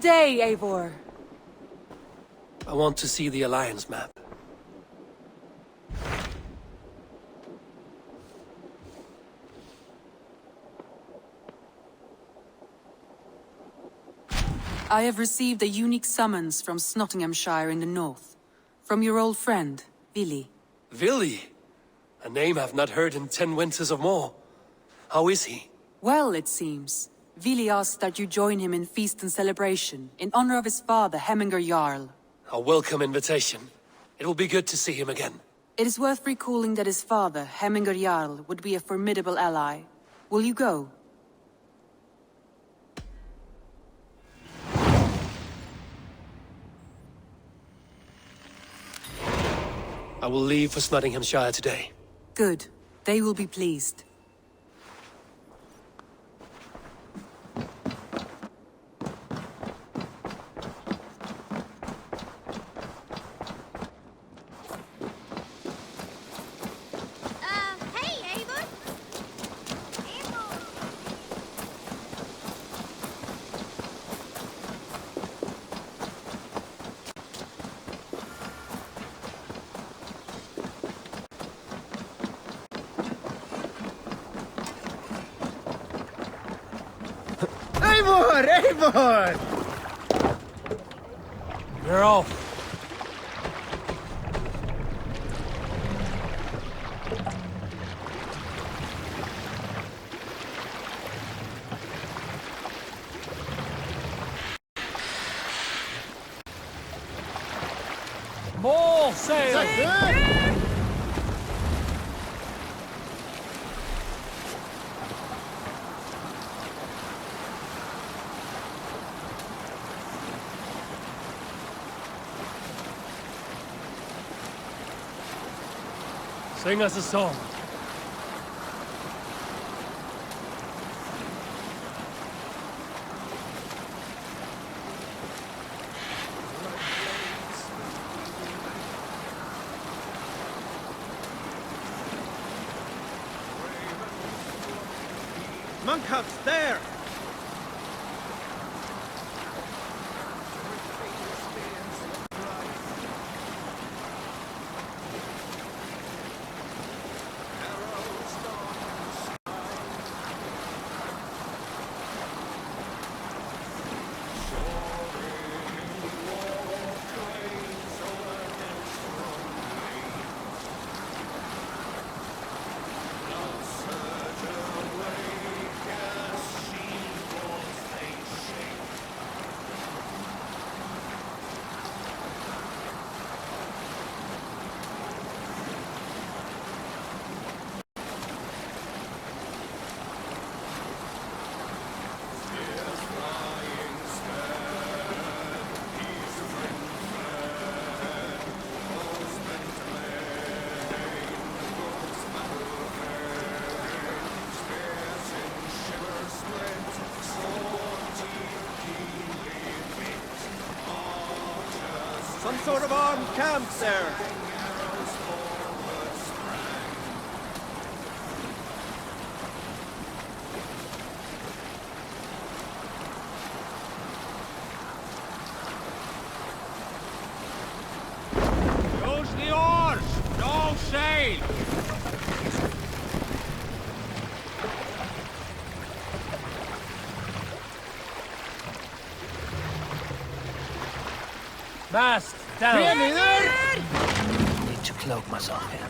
day, Eivor. I want to see the Alliance map. I have received a unique summons from Snotinghamshire in the north. From your old friend, Vili. Vili? A name I've not heard in 10 winters or more. How is he? Well, it seems. Vili asked that you join him in feast and celebration, in honor of his father, Hemminger Jarl. A welcome invitation. It will be good to see him again. It is worth recalling that his father, Hemminger Jarl, would be a formidable ally. Will you go? I will leave for Snotinghamshire today. Good. They will be pleased. Hey, Eivor! Eivor! Eivor! You're off. More sail! Sing us a song. Monk huts there! Some sort of armed camp there. Use the oars! No sail! Mast down! Neither! Need to cloak myself here.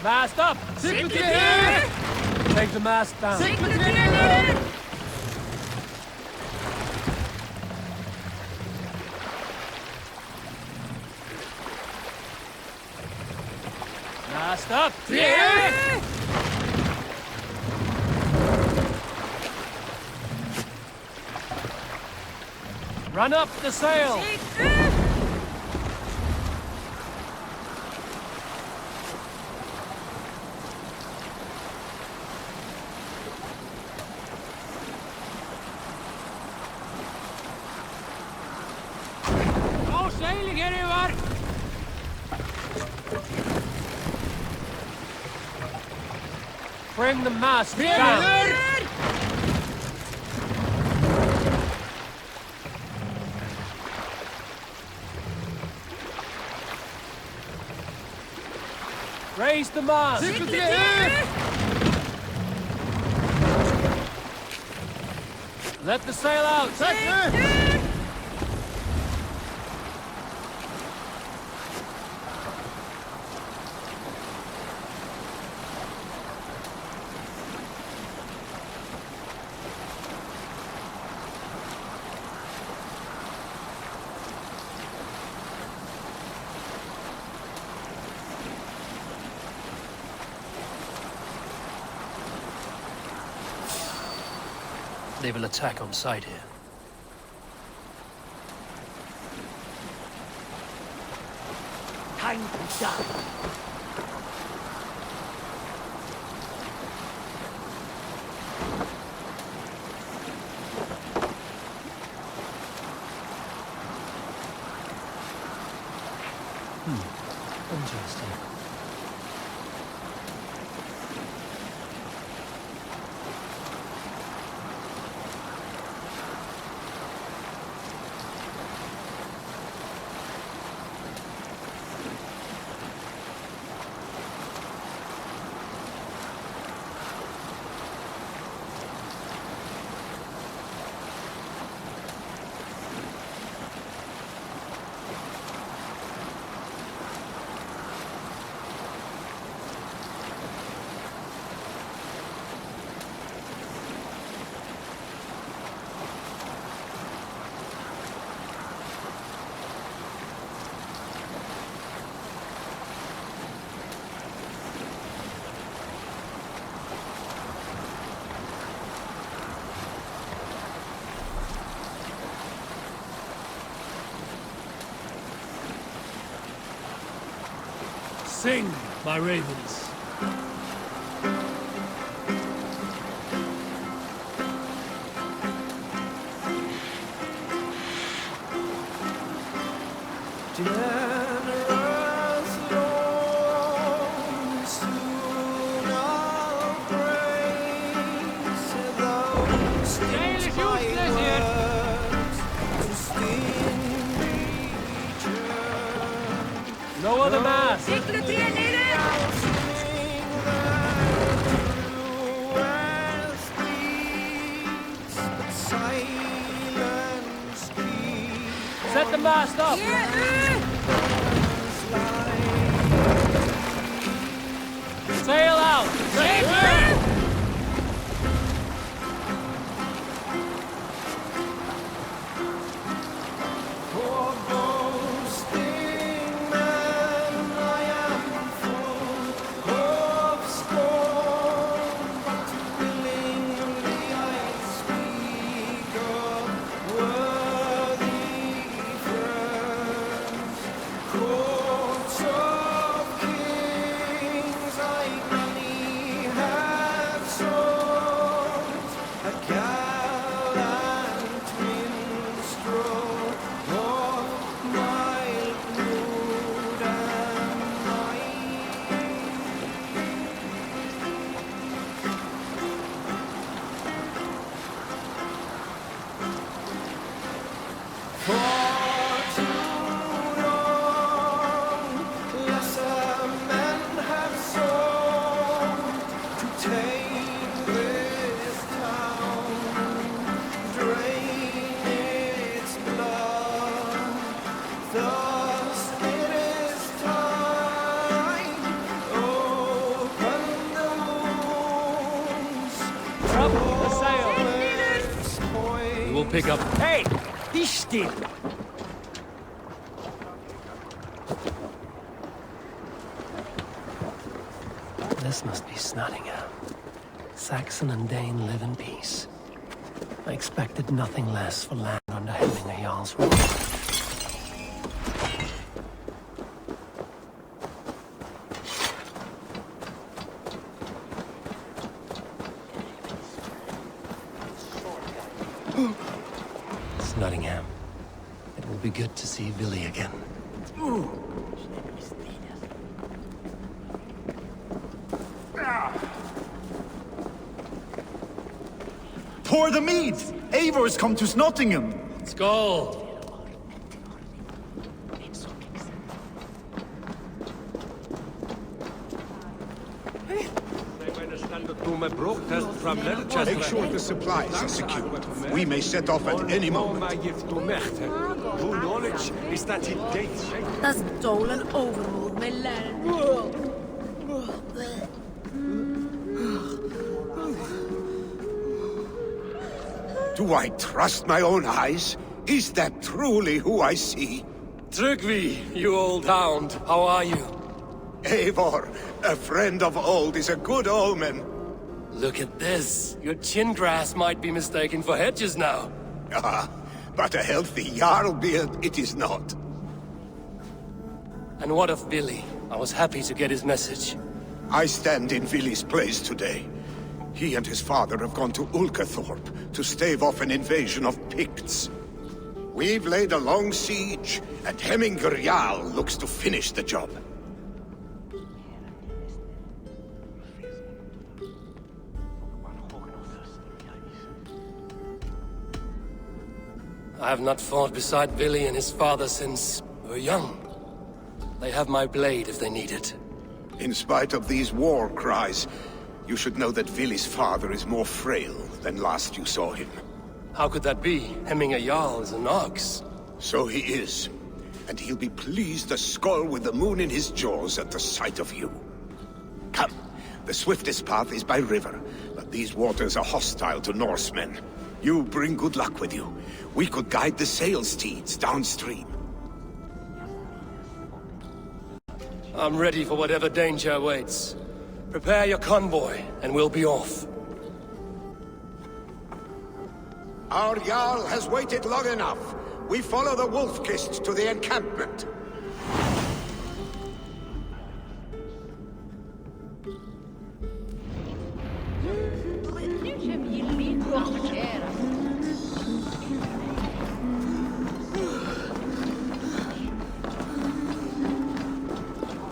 Mast up! Take the mast down. Mast up! Run up the sail! Bring the mast down. Raise the mast. Let the sail out. They will attack on sight here. Time to die. Interesting. Sing, my ravens. Generous Lord, soon I'll praise those Sail is things my useless here. words to sting return. No other mast. I'll sing that true as these, but silence keeps Set the mast up. Sail out. Sail. For boasting men I am full of scorn, but willingly I speak of worthy friends. Courts of kings I many have sought, a gallant minstrel of mild mood and might. For too long, lesser men have sought to take this town, drain its blood. Thus it is time, open the wounds. Up the sail. Its point. We will pick up. Hey, be still. This must be Snottingham. Saxon and Dane live in peace. I expected nothing less for land under Hemminger Jarl's rule. Snottingham. It will be good to see Billy again. Pour the mead! Eivor's come to Snottingham! Skål! Make sure the supplies are secured. We may set off at any moment. Knowledge is that it dates. Dat is stolen overmoed, mijn lijn. Do I trust my own eyes? Is that truly who I see? Trygvi, you old hound, how are you? Eivor, a friend of old is a good omen. Look at this. Your chin grass might be mistaken for hedges now. Ah, but a healthy Jarl beard it is not. And what of Billy? I was happy to get his message. I stand in Vili's place today. He and his father have gone to Ulkathorpe to stave off an invasion of Picts. We've laid a long siege, and Hemminger Jarl looks to finish the job. I have not fought beside Billy and his father since we were young. They have my blade if they need it. In spite of these war cries, you should know that Vili's father is more frail than last you saw him. How could that be? Hemminger Jarl is an ox. So he is. And he'll be pleased as Skull with the moon in his jaws at the sight of you. Come, the swiftest path is by river, but these waters are hostile to Norsemen. You bring good luck with you. We could guide the sail steeds downstream. I'm ready for whatever danger awaits. Prepare your convoy, and we'll be off. Our Jarl has waited long enough. We follow the Wolf-Kist to the encampment.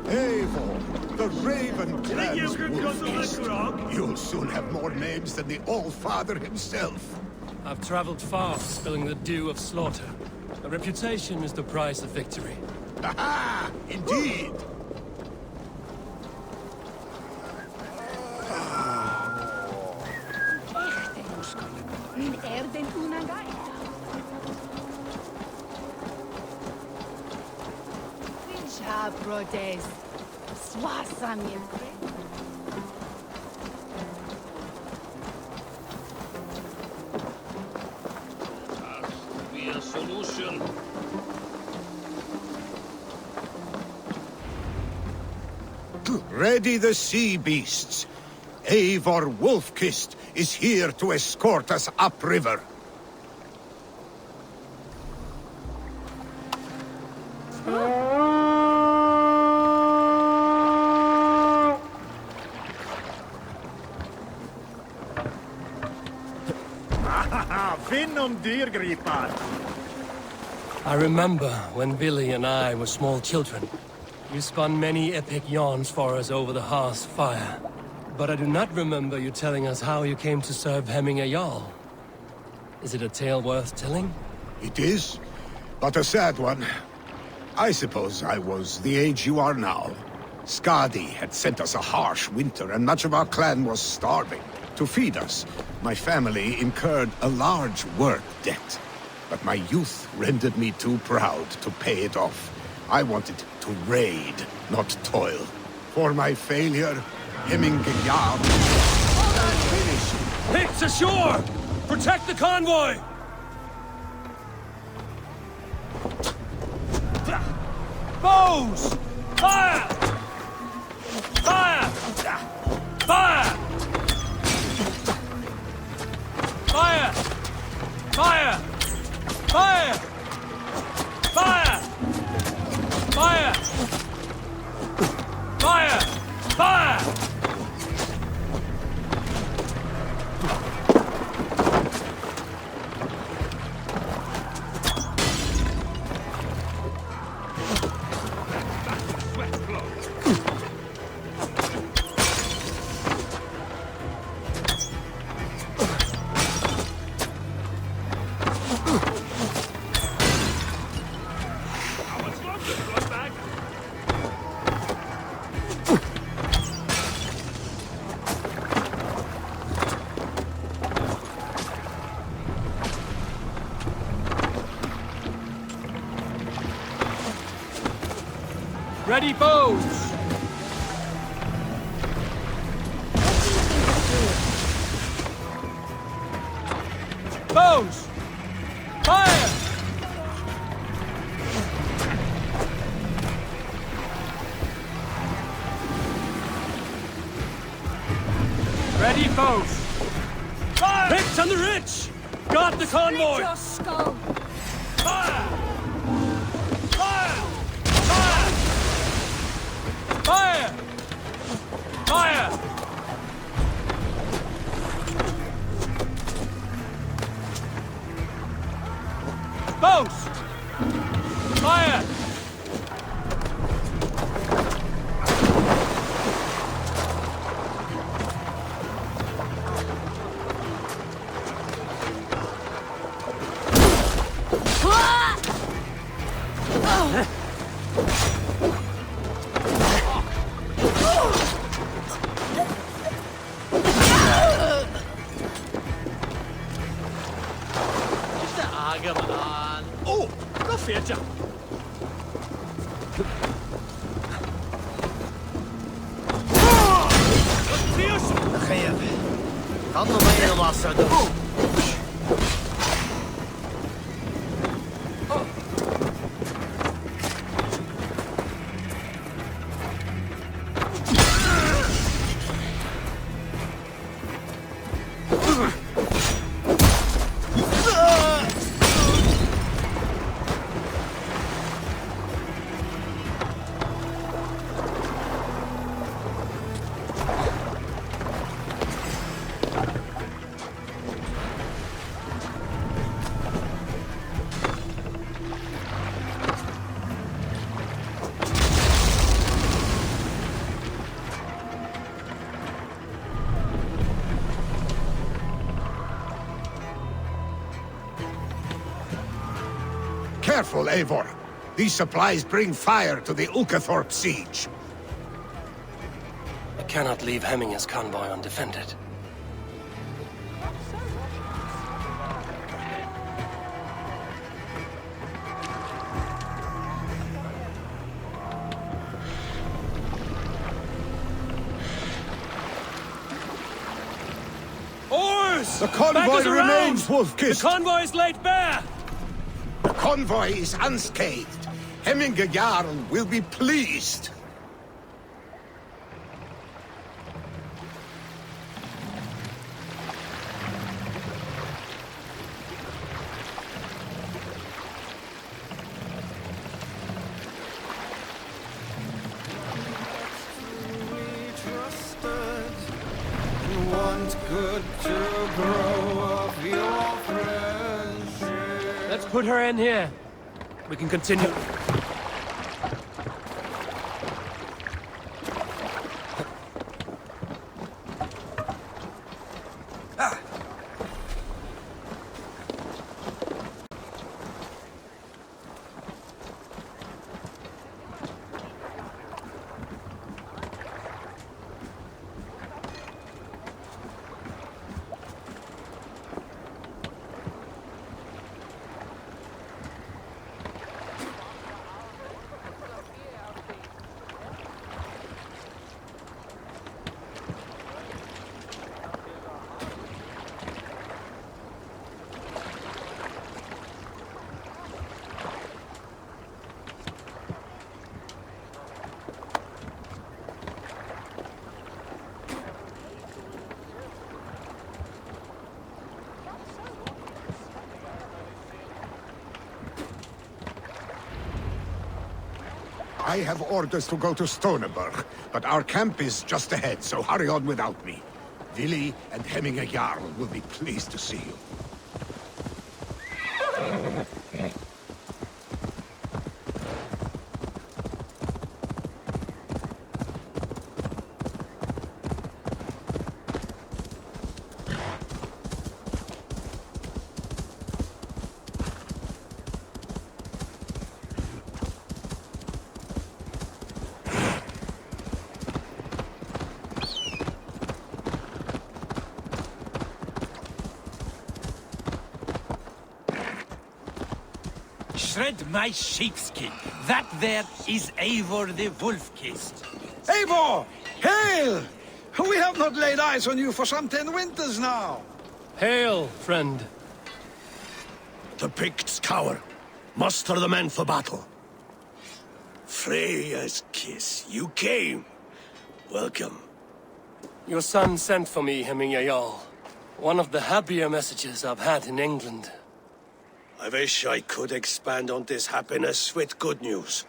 Eivor, the Raven Clan's Wolf-Kist. You'll soon have more names than the All-Father himself. I've traveled far, spilling the dew of slaughter. A reputation is the price of victory. Aha! Indeed! Brodes. Swasamir. Be a solution. Ready the sea beasts. Eivor Wolf-Kist is here to escort us upriver. I remember when Billy and I were small children. You spun many epic yarns for us over the hearth's fire. But I do not remember you telling us how you came to serve Hemminger Jarl. Is it a tale worth telling? It is, but a sad one. I suppose I was the age you are now. Skadi had sent us a harsh winter, and much of our clan was starving. To feed us, my family incurred a large work debt. But my youth rendered me too proud to pay it off. I wanted to raid, not toil. For my failure, Hemminger Jarl... Picts ashore! Protect the convoy! Bows! Fire! Fire! Fire! Fire! Fire! Fire! Fire! Fire! Fire! Fire! Ready, foes! Foes! Fire! Ready, foes! Fire! Hits on the ridge! Guard the convoy! Your skull! Fire! Fire! Fire! Fire! Fire! Foes! Fire! Oh, vad fet jag! خير خلنا بين الواسع ده Careful, Eivor. These supplies bring fire to the Ulkathorpe siege. I cannot leave Hemminger's convoy undefended. Oars! The Back convoy us around! remains, The Wolf-Kissed. convoy is laid bare! The convoy is unscathed. Hemminger Jarl will be pleased. Let's put her in here. We can continue. I have orders to go to Stoneberg, but our camp is just ahead, so hurry on without me. Vili and Hemminger Jarl will be pleased to see you. shred my sheepskin. That there is Eivor the Wolf-Kissed. Eivor! Hail! We have not laid eyes on you for some 10 winters now. Hail, friend. The Picts cower. Muster the men for battle. Freya's kiss. You came. Welcome. Your son sent for me, Hemingr Jarl. One of the happier messages I've had in England. I wish I could expand on this happiness with good news.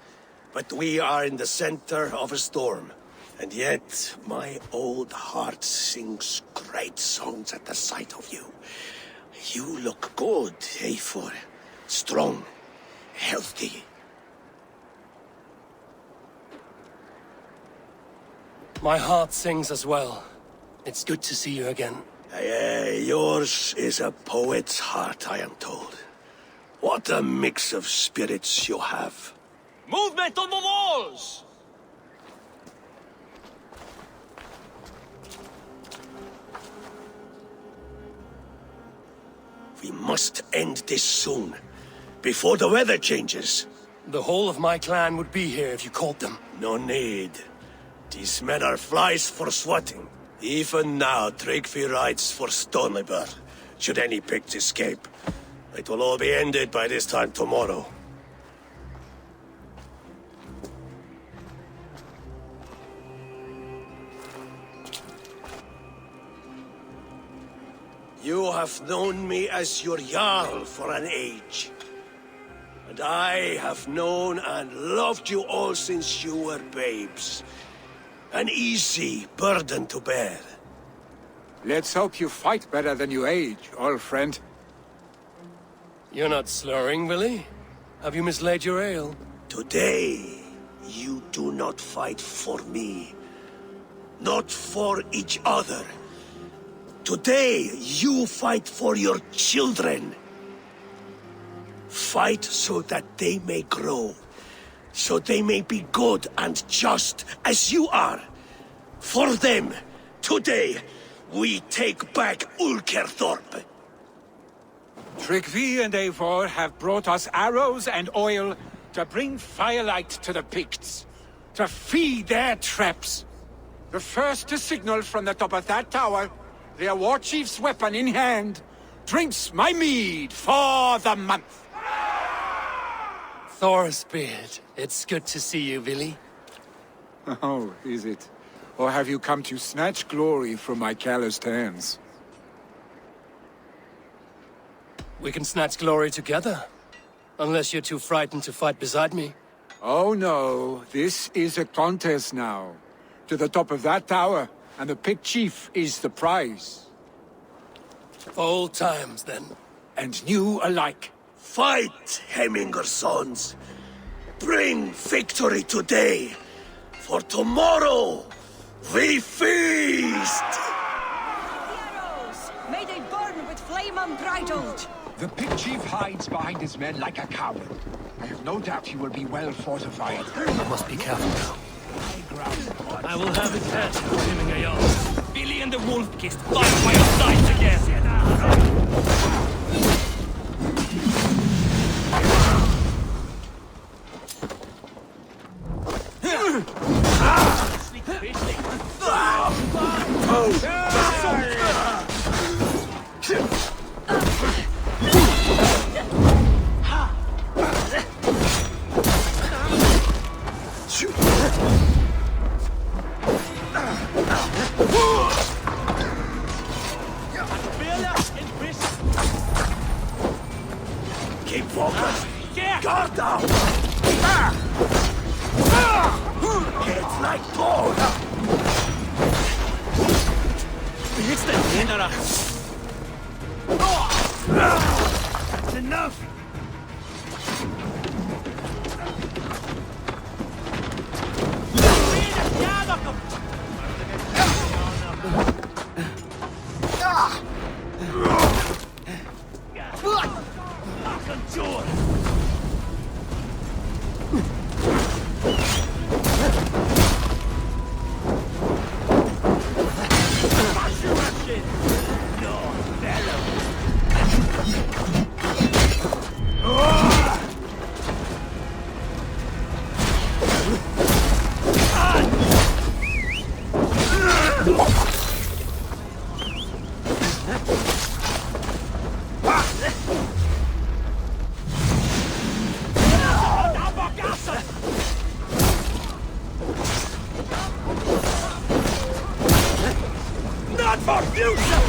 But we are in the center of a storm. And yet, my old heart sings great songs at the sight of you. You look good, Eivor. Strong, healthy. My heart sings as well. It's good to see you again. Yours is a poet's heart, I am told. What a mix of spirits you have. Movement on the walls! We must end this soon, before the weather changes. The whole of my clan would be here if you called them. No need. These men are flies for swatting. Even now, Tryggvi rides for Stonebur, should any Picts escape. It will all be ended by this time tomorrow. You have known me as your Jarl for an age. And I have known and loved you all since you were babes. An easy burden to bear. Let's hope you fight better than you age, old friend. You're not slurring, Willie? Have you mislaid your ale? Today, you do not fight for me. Not for each other. Today, you fight for your children. Fight so that they may grow. So they may be good and just as you are. For them, today, we take back Ulkerthorpe. Tryggvi and Eivor have brought us arrows and oil to bring firelight to the Picts, to feed their traps. The first to signal from the top of that tower, their war chief's weapon in hand, drinks my mead for the month. Thorsbeard, it's good to see you, Willie. Oh, is it? Or have you come to snatch glory from my calloused hands? We can snatch glory together. Unless you're too frightened to fight beside me. Oh no, this is a contest now. To the top of that tower, and the Pict chief is the prize. For old times, then. And new alike. Fight, Hemingr sons. Bring victory today. For tomorrow, we feast! Arrows! May they burn with flame unbridled! The Pict chief hides behind his men like a coward. I have no doubt he will be well fortified. I must be careful now. I will have his head, Hemingr Jarl. Billy and the Wolf-Kissed fight by your sides again! Keep focused! Guard down! Heads like gold! It's the Hinara! That's enough! Not for future!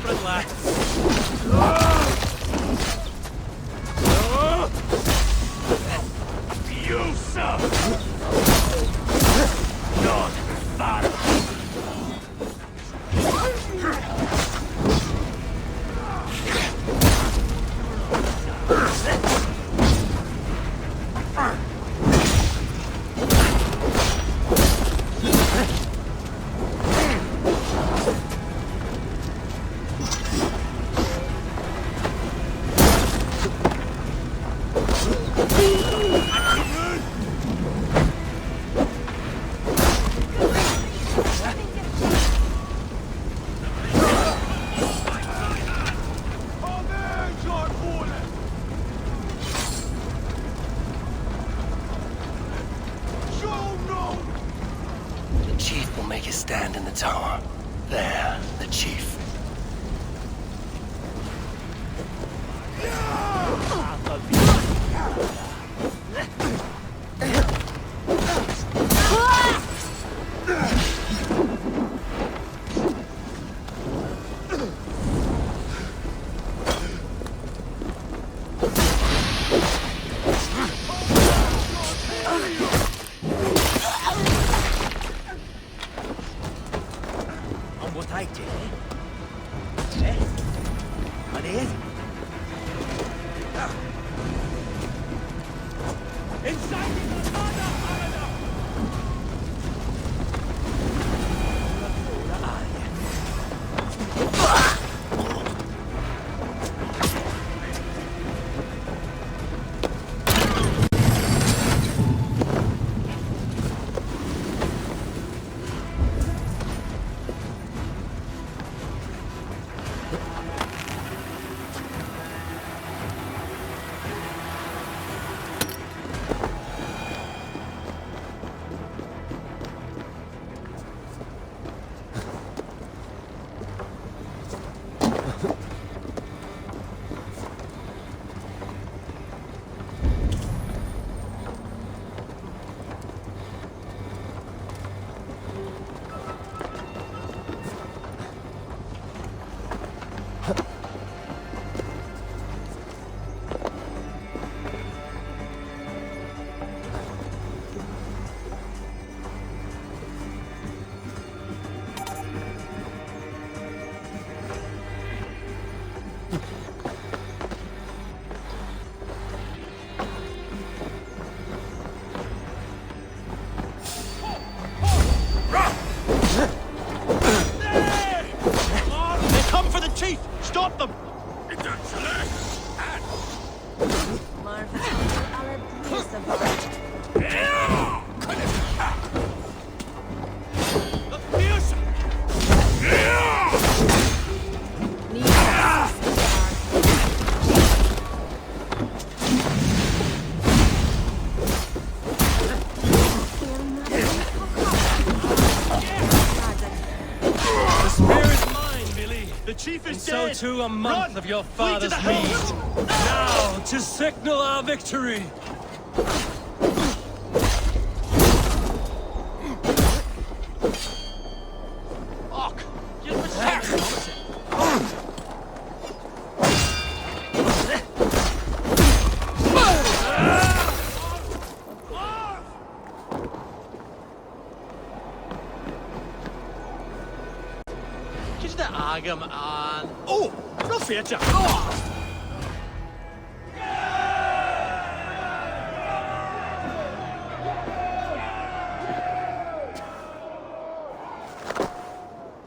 Relax. You suck! Not far. The chief will make his stand in the tower. There, the chief. Stop them! The chief is dead! So too a month Run! of your Flee to father's the need. house! Now, to signal our victory! Fuck! Get the sack! Agam an. Oh! Profeta!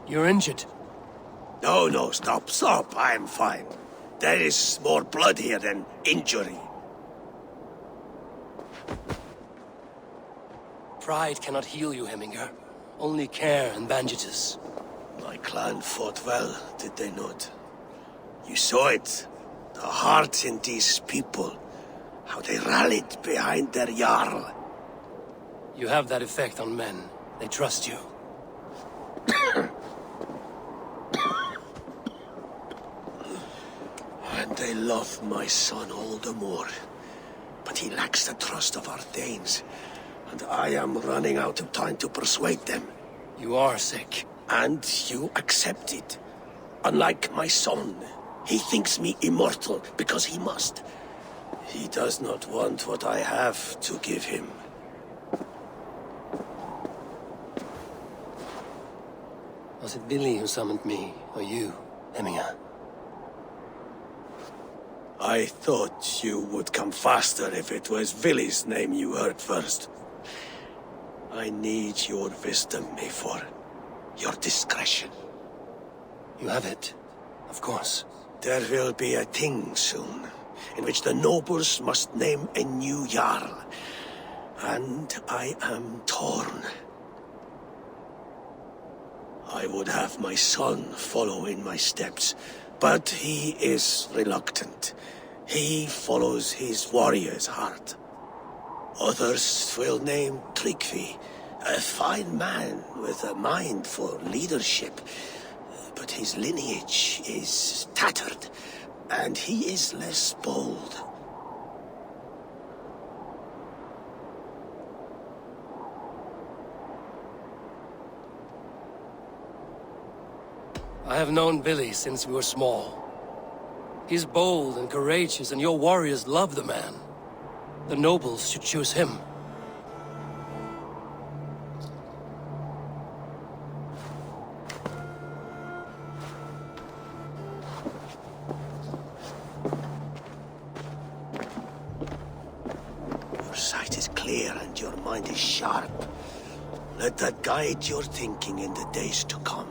You're injured. No, stop. I'm fine. There is more blood here than injury. Pride cannot heal you, Heminger. Only care and bandages. My clan fought well, did they not? You saw it. The heart in these people. How they rallied behind their Jarl. You have that effect on men. They trust you. And they love my son all the more. But he lacks the trust of our Danes. And I am running out of time to persuade them. You are sick. And you accept it. Unlike my son, he thinks me immortal because he must. He does not want what I have to give him. Was it Billy who summoned me, or you, Hemminger? I thought you would come faster if it was Villy's name you heard first. I need your wisdom, Mayfor. Your discretion. You have it, of course. There will be a thing soon, in which the nobles must name a new Jarl. And I am torn. I would have my son follow in my steps, but he is reluctant. He follows his warrior's heart. Others will name Tryggvi, a fine man with a mind for leadership. But his lineage is tattered, and he is less bold. I have known Billy since we were small. He's bold and courageous, and your warriors love the man. The nobles should choose him. Your sight is clear and your mind is sharp. Let that guide your thinking in the days to come.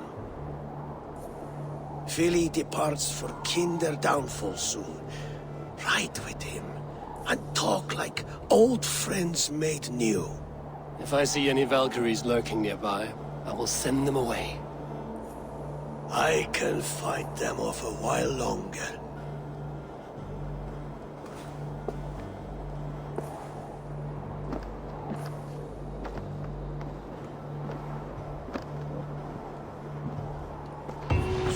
Vili departs for Kinder downfall soon. Ride with him, and talk like old friends made new. If I see any Valkyries lurking nearby, I will send them away. I can fight them off a while longer.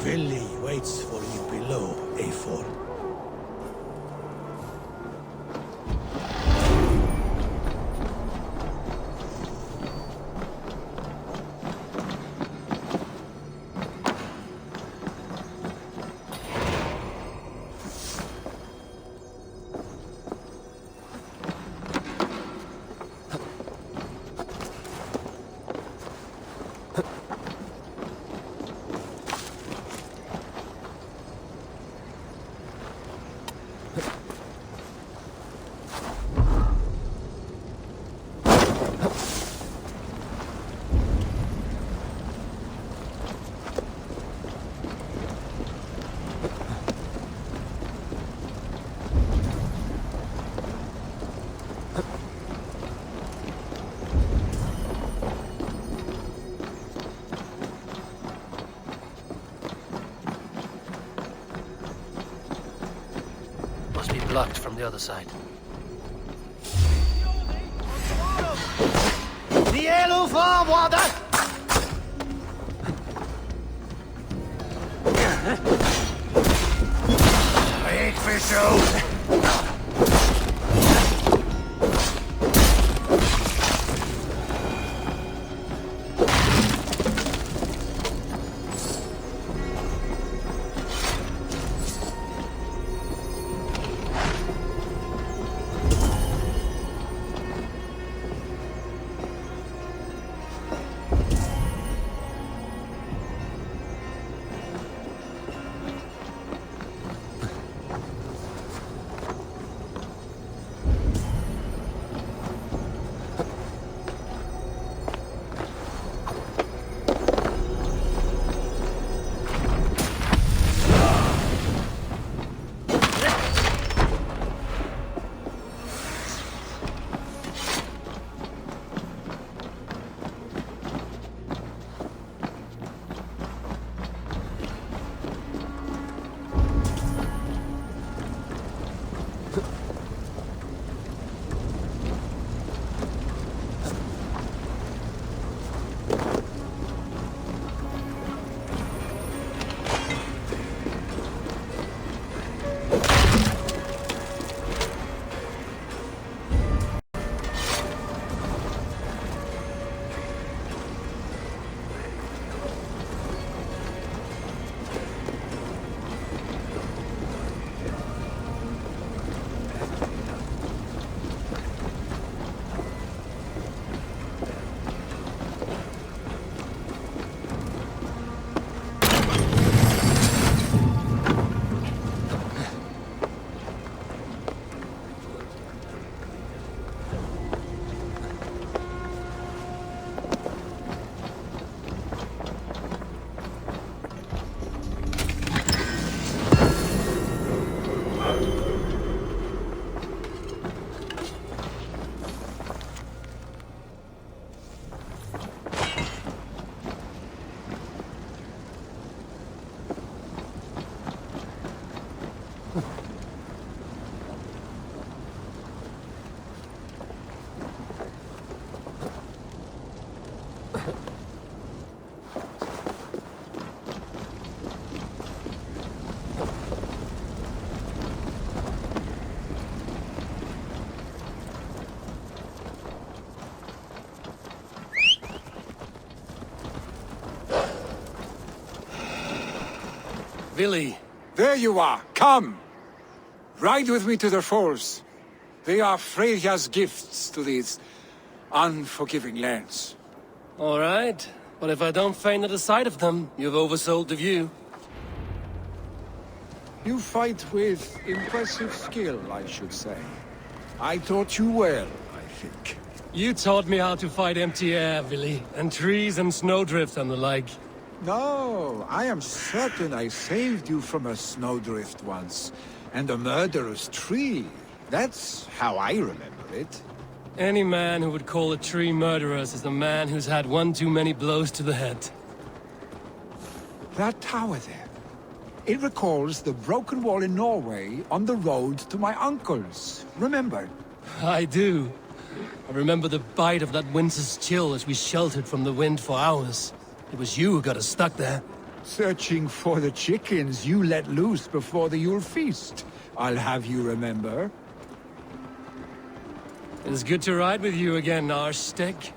Vili waits for you below, A4. Must be blocked from the other side. The yellow forwarder! Big fish out! Vili. There you are. Come. Ride with me to the falls. They are Freya's gifts to these unforgiving lands. All right. But if I don't faint at the sight of them, you've oversold the view. You fight with impressive skill, I should say. I taught you well, I think. You taught me how to fight empty air, Vili, and trees and snowdrift and the like. No, I am certain I saved you from a snowdrift once, and a murderous tree. That's how I remember it. Any man who would call a tree murderous is a man who's had one too many blows to the head. That tower there. It recalls the broken wall in Norway on the road to my uncle's. Remember? I do. I remember the bite of that winter's chill as we sheltered from the wind for hours. It was you who got us stuck there. Searching for the chickens you let loose before the Yule feast. I'll have you remember. It is good to ride with you again, Arstick.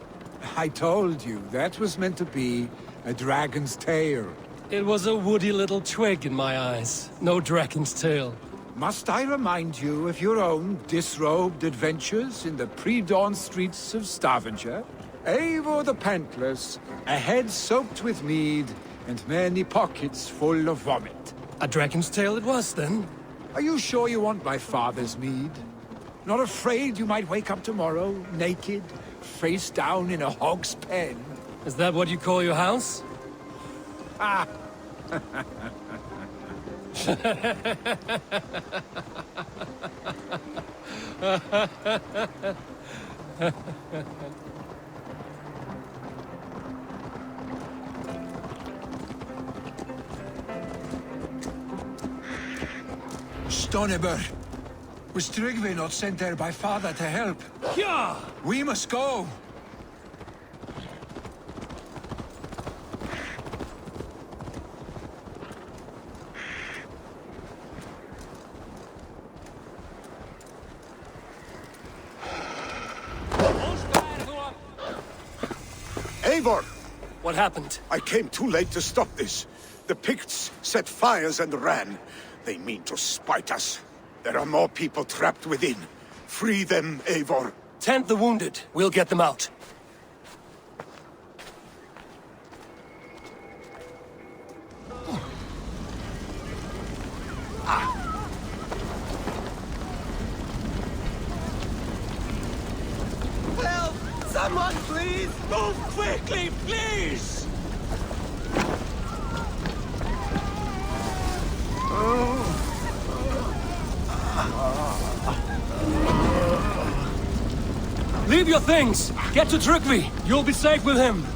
I told you, that was meant to be a dragon's tail. It was a woody little twig in my eyes. No dragon's tail. Must I remind you of your own disrobed adventures in the pre-dawn streets of Stavanger? Eivor the Pantless, a head soaked with mead, and many pockets full of vomit. A dragon's tail it was, then? Are you sure you want my father's mead? Not afraid you might wake up tomorrow, naked, face down in a hog's pen? Is that what you call your house? Ah! Stoneber, was Tryggvi not sent there by father to help? Yeah! We must go! Eivor! What happened? I came too late to stop this. The Picts set fires and ran. They mean to spite us. There are more people trapped within. Free them, Eivor. Tend the wounded. We'll get them out. Help! Someone, please! Move quickly, please! Leave your things! Get to Tryggvi! You'll be safe with him!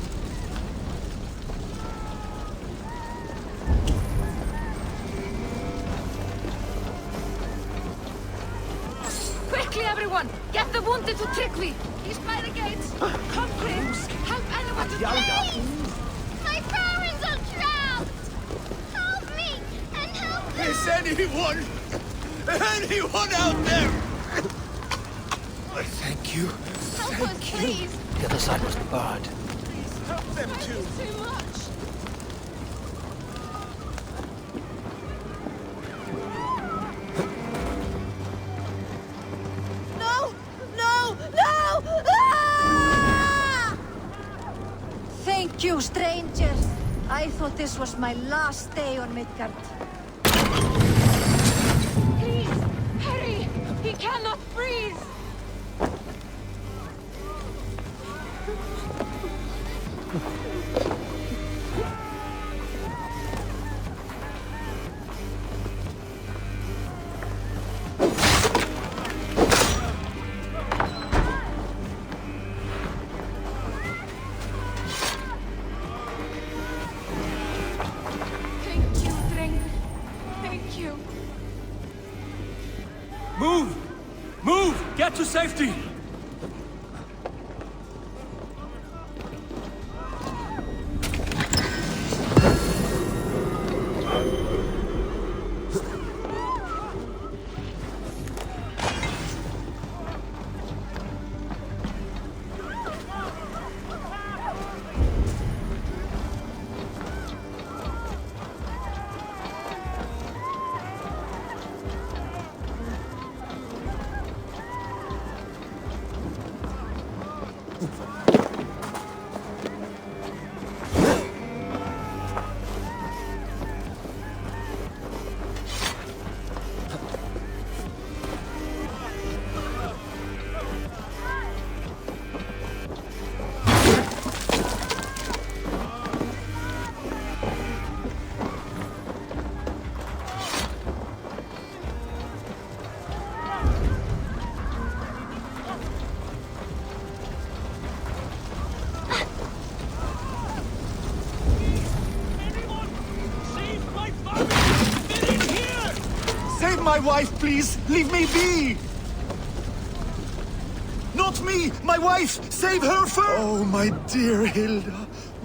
Quickly, everyone! Get the wounded to Tryggvi! He's by the gates! Come, Prince! Help anyone to My parents are trapped! Help me! And help them! Is anyone out there? Thank you. Help us, please! The other side was barred. Help them too! Too much! No! No! No! Ah! Thank you, strangers. I thought this was my last day on Midgard. Please! Hurry! He cannot breathe! Thank you, Dreng. Thank you. Move! Move! Get to safety! My wife, please! Leave me be! Not me! My wife! Save her first! Oh, my dear Hilda.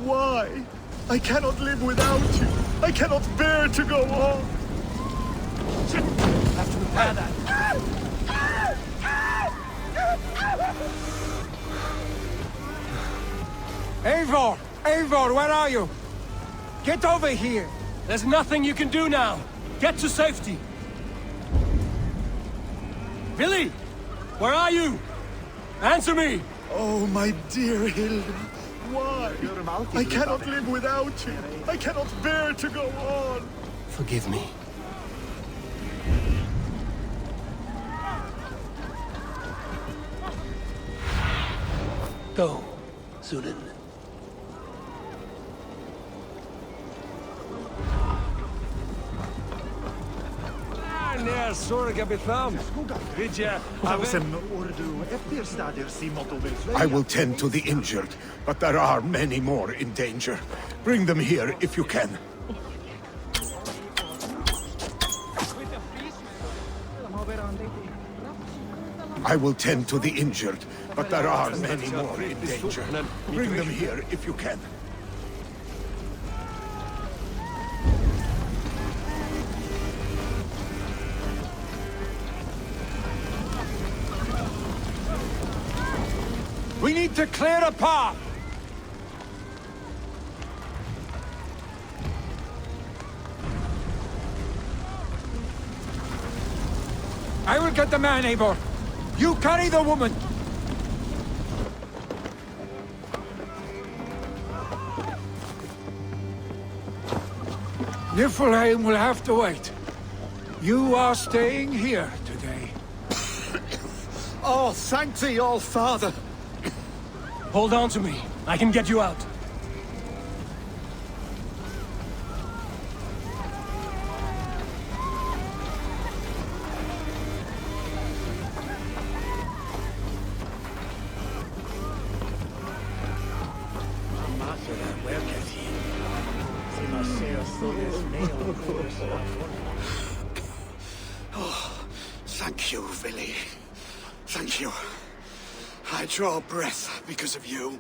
Why? I cannot live without you. I cannot bear to go on. Shit! Have to repair that. Eivor! Eivor, where are you? Get over here! There's nothing you can do now! Get to safety! Billy! Where are you? Answer me! Oh, my dear Hilda. Why? I cannot live without you. I cannot bear to go on. Forgive me. Go, Zulin. I will tend to the injured, but there are many more in danger. Bring them here if you can. I will tend to the injured, but there are many more in danger. Bring them here if you can. We need to clear a path! I will get the man, Eivor. You carry the woman! Niflheim will have to wait. You are staying here today. Oh, thank thee, all father. Hold on to me. I can get you out. Oh, thank you, Billy. Thank you. I draw breath because of you.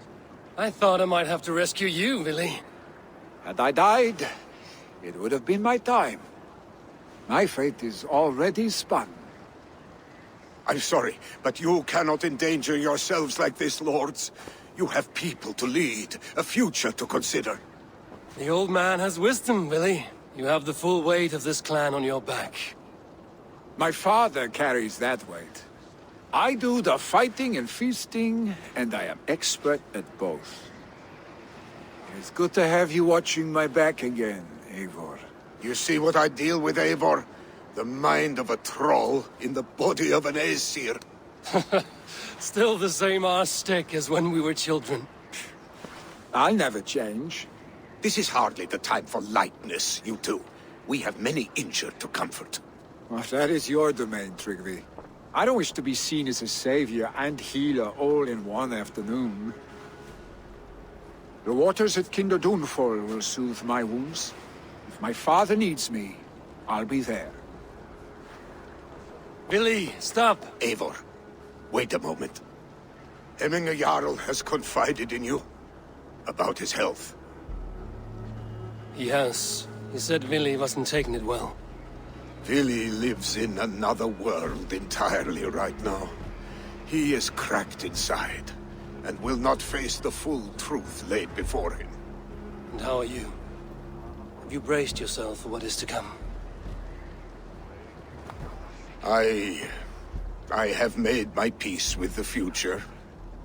I thought I might have to rescue you, Billy. Had I died, it would have been my time. My fate is already spun. I'm sorry, but you cannot endanger yourselves like this, lords. You have people to lead, a future to consider. The old man has wisdom, Billy. You have the full weight of this clan on your back. My father carries that weight. I do the fighting and feasting, and I am expert at both. It's good to have you watching my back again, Eivor. You see what I deal with, Eivor? The mind of a troll in the body of an Aesir. Still the same arse stick as when we were children. I'll never change. This is hardly the time for lightness, you two. We have many injured to comfort. Well, that is your domain, Tryggvi. I don't wish to be seen as a savior and healer all in one afternoon. The waters at Kinderdunfol will soothe my wounds. If my father needs me, I'll be there. Billy, stop! Eivor, wait a moment. Hemminger Jarl has confided in you about his health. He has. He said Billy wasn't taking it well. Billy lives in another world entirely right now. He is cracked inside, and will not face the full truth laid before him. And how are you? Have you braced yourself for what is to come? I have made my peace with the future,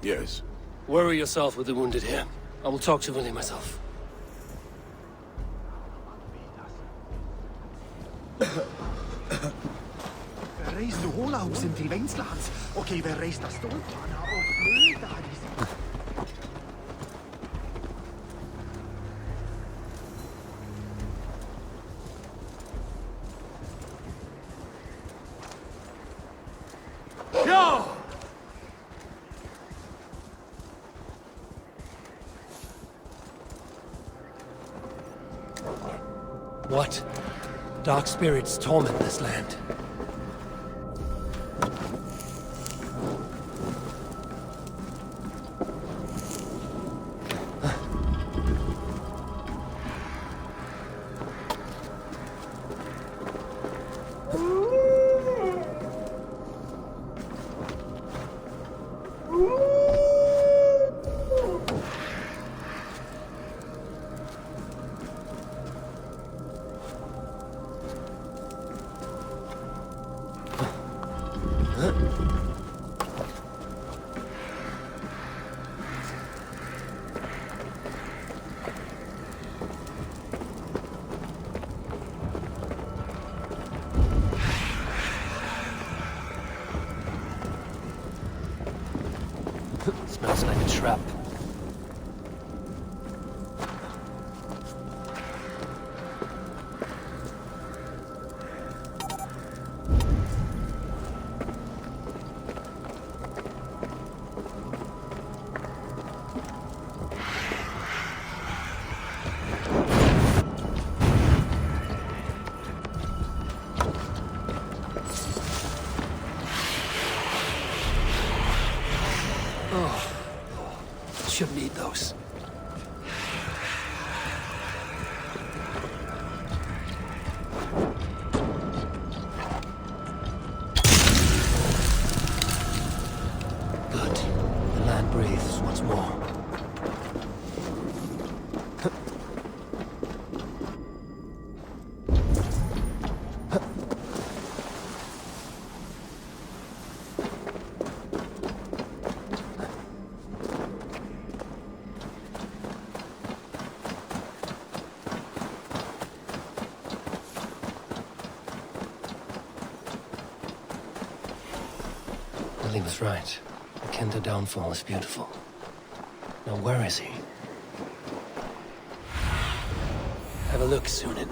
yes. Worry yourself with the wounded here. I will talk to Billy myself. Wer reist du hol aus im Trivenslands? Okay, wer reist das dort? Oh, blöd, da What? Dark spirits torment this land. trap. Shouldn't eat those. Good. The land breathes once more. Lily was right. The Kenda downfall is beautiful. Now where is he? Have a look, Sunan.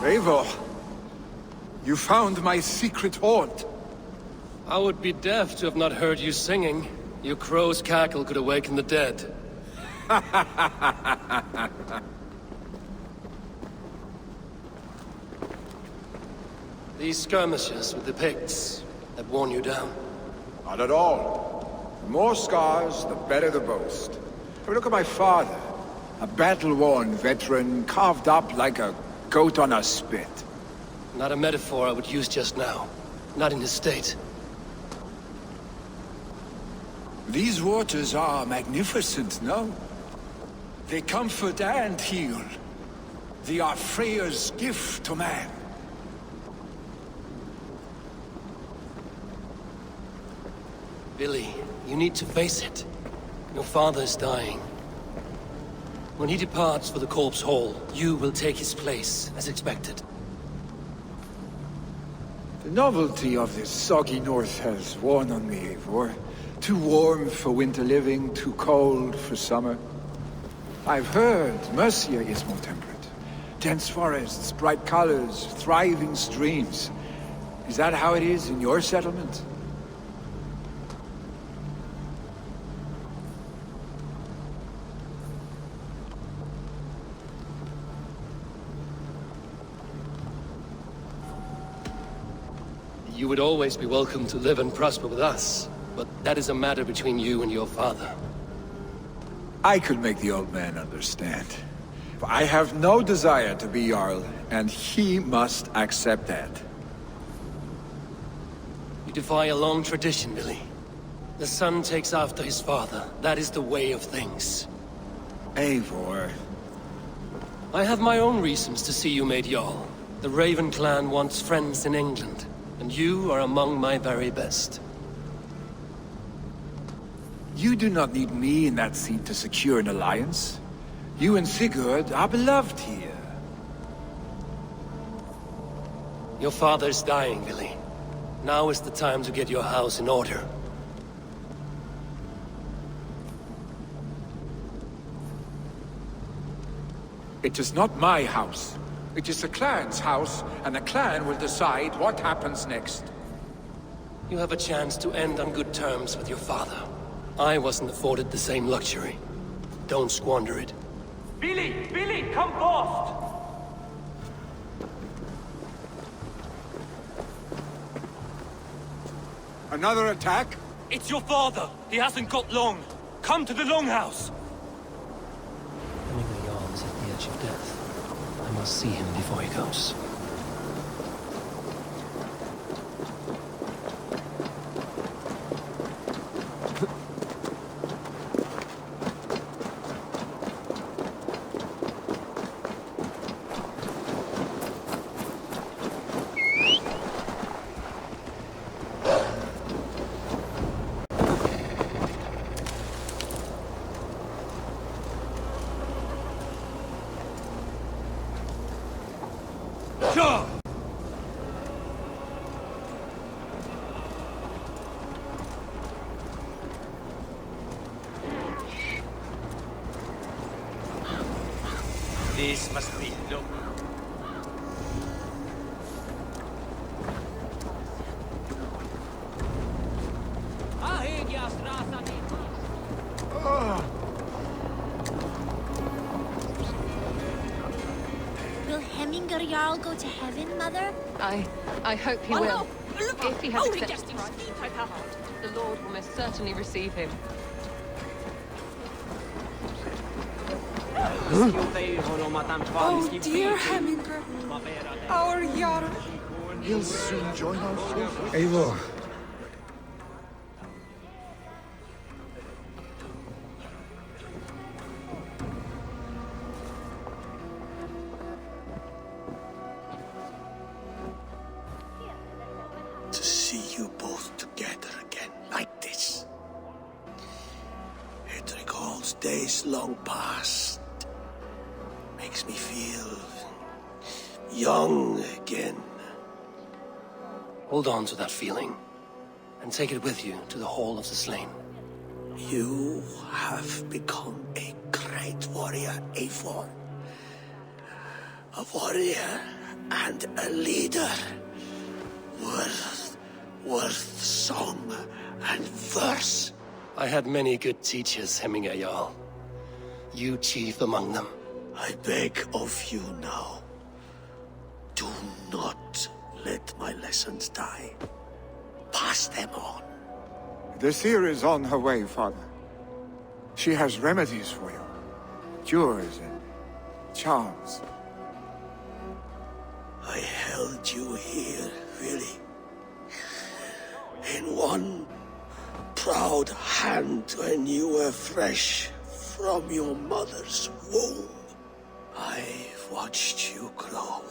Eivor, you found my secret haunt. I would be deaf to have not heard you singing. Your crow's cackle could awaken the dead. These skirmishes with the Picts that worn you down? Not at all. The more scars, the better the boast. Look at my father. A battle-worn veteran, carved up like a goat on a spit. Not a metaphor I would use just now. Not in his state. These waters are magnificent, no? They comfort and heal. They are Freya's gift to man. Billy, you need to face it. Your father is dying. When he departs for the Corpse Hall, you will take his place, as expected. The novelty of this soggy north has worn on me, Eivor. Too warm for winter living, too cold for summer. I've heard Mercia is more temperate. Dense forests, bright colors, thriving streams. Is that how it is in your settlement? You would always be welcome to live and prosper with us, but that is a matter between you and your father. I could make the old man understand. I have no desire to be Jarl, and he must accept that. You defy a long tradition, Billy. The son takes after his father. That is the way of things. Eivor. I have my own reasons to see you made Jarl. The Raven clan wants friends in England, and you are among my very best. You do not need me in that seat to secure an alliance. You and Sigurd are beloved here. Your father is dying, Billy. Now is the time to get your house in order. It is not my house. It is the clan's house, and the clan will decide what happens next. You have a chance to end on good terms with your father. I wasn't afforded the same luxury. Don't squander it. Billy! Billy, come fast! Another attack? It's your father! He hasn't got long! Come to the Longhouse! Hemingway Jarl is at the edge of death. I must see him before he goes. Sure! This must be low. Will Hemminger Jarl go to heaven, Mother? I hope he Oh, will. no. Look If he has out. accepted Christ, the Lord will most certainly receive him. Oh, dear Hemminger. Our Jarl. He'll soon join our forces. Eivor. To see you both together again like this. It recalls days long past. Makes me feel young again. Hold on to that feeling, and take it with you to the Hall of the Slain. You have become a great warrior, Eivor. A warrior and a leader. Worth song and verse. I had many good teachers, Hemingway Jarl. You chief among them. I beg of you now, do not let my lessons die. Pass them on. The seer is on her way, Father. She has remedies for you. Cures and charms. I held you here, really. In one proud hand when you were fresh from your mother's womb. I've watched you grow.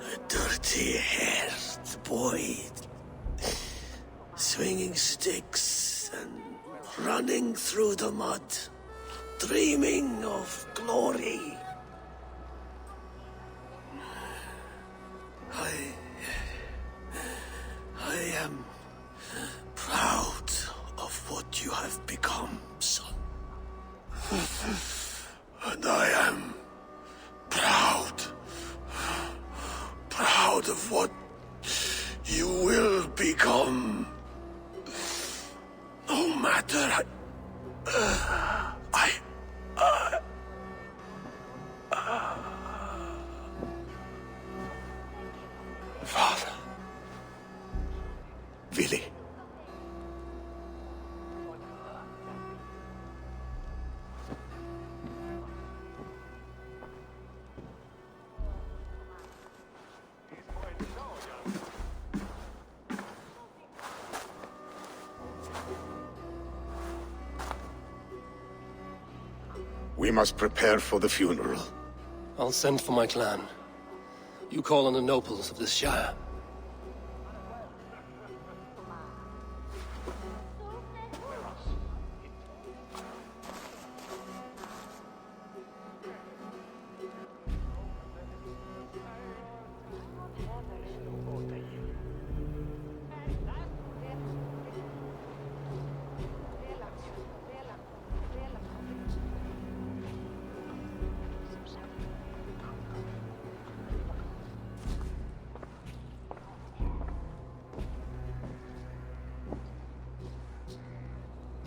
A dirty-haired boy, swinging sticks and running through the mud, dreaming of glory. I am proud of what you have become, son. And I am proud of what you will become. No matter Father. Willy. We must prepare for the funeral. I'll send for my clan. You call on the nobles of this shire.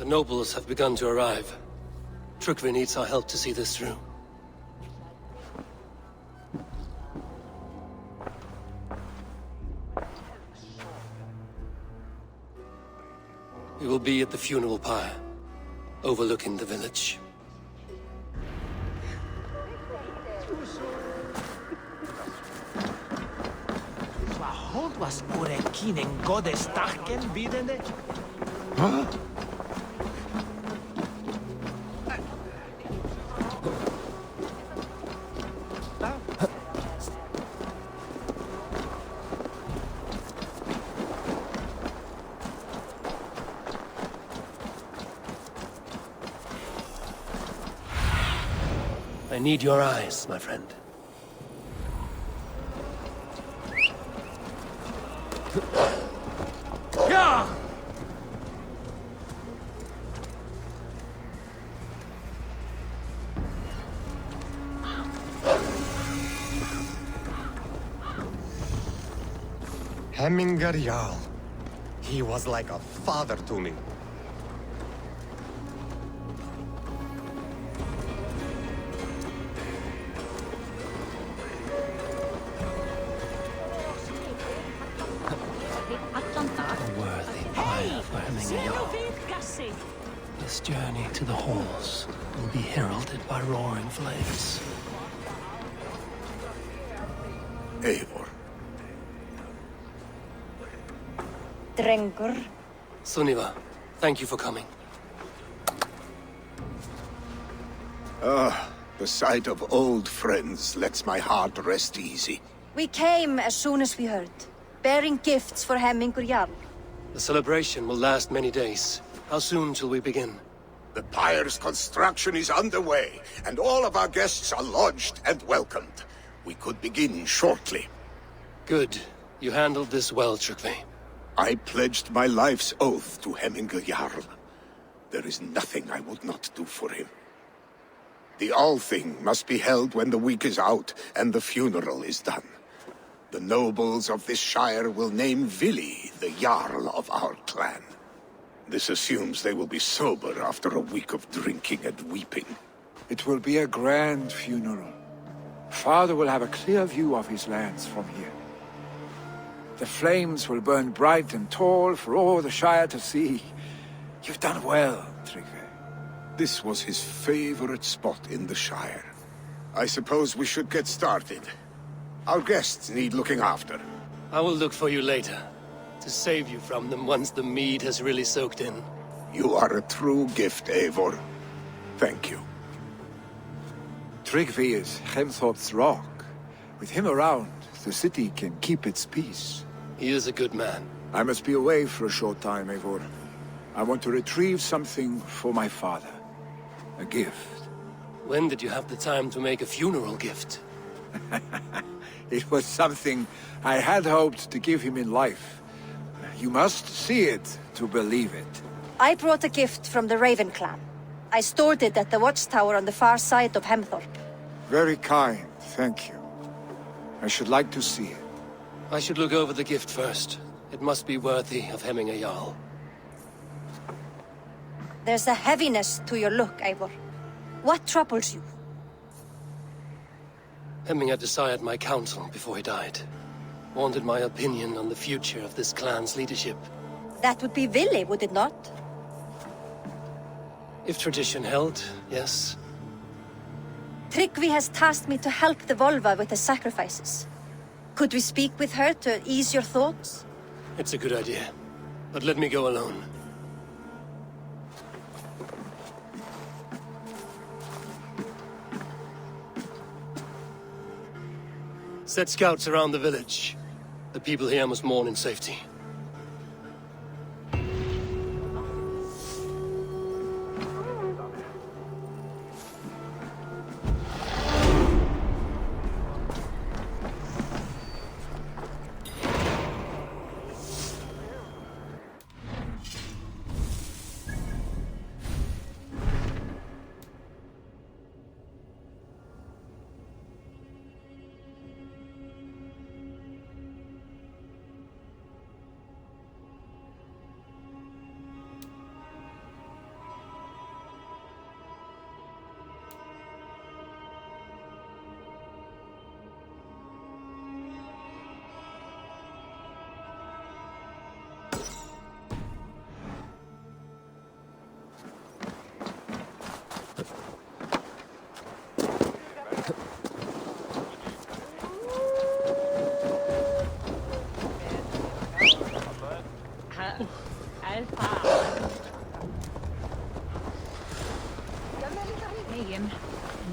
The nobles have begun to arrive. Trukvi needs our help to see this through. We will be at the funeral pyre, overlooking the village. Huh? I need your eyes, my friend. Yeah! Hemminger Jarl. He was like a father to me. A worthy pyre for Hemminger Jarl. This journey to the halls will be heralded by roaring flames. Eivor. Drengur. Sunniva, thank you for coming. The sight of old friends lets my heart rest easy. We came as soon as we heard, bearing gifts for Hemmingur Jarl. The celebration will last many days. How soon shall we begin? The pyre's construction is underway, and all of our guests are lodged and welcomed. We could begin shortly. Good. You handled this well, Trukvi. I pledged my life's oath to Hemminger Jarl. There is nothing I would not do for him. The Althing must be held when the week is out and the funeral is done. The nobles of this shire will name Vili the Jarl of our clan. This assumes they will be sober after a week of drinking and weeping. It will be a grand funeral. Father will have a clear view of his lands from here. The flames will burn bright and tall for all the Shire to see. You've done well, Trygve. This was his favorite spot in the Shire. I suppose we should get started. Our guests need looking after. I will look for you later, to save you from them once the mead has really soaked in. You are a true gift, Eivor. Thank you. Trygve is Hemthorpe's rock. With him around, the city can keep its peace. He is a good man. I must be away for a short time, Eivor. I want to retrieve something for my father. A gift. When did you have the time to make a funeral gift? It was something I had hoped to give him in life. You must see it to believe it. I brought a gift from the Raven clan. I stored it at the watchtower on the far side of Hemthorpe. Very kind, thank you. I should like to see it. I should look over the gift first. It must be worthy of Hemminger Jarl. There's a heaviness to your look, Eivor. What troubles you? Hemminger desired my counsel before he died. Wanted my opinion on the future of this clan's leadership. That would be Vili, would it not? If tradition held, yes. Trygve has tasked me to help the Volva with the sacrifices. Could we speak with her to ease your thoughts? It's a good idea. But let me go alone. Set scouts around the village. The people here must mourn in safety.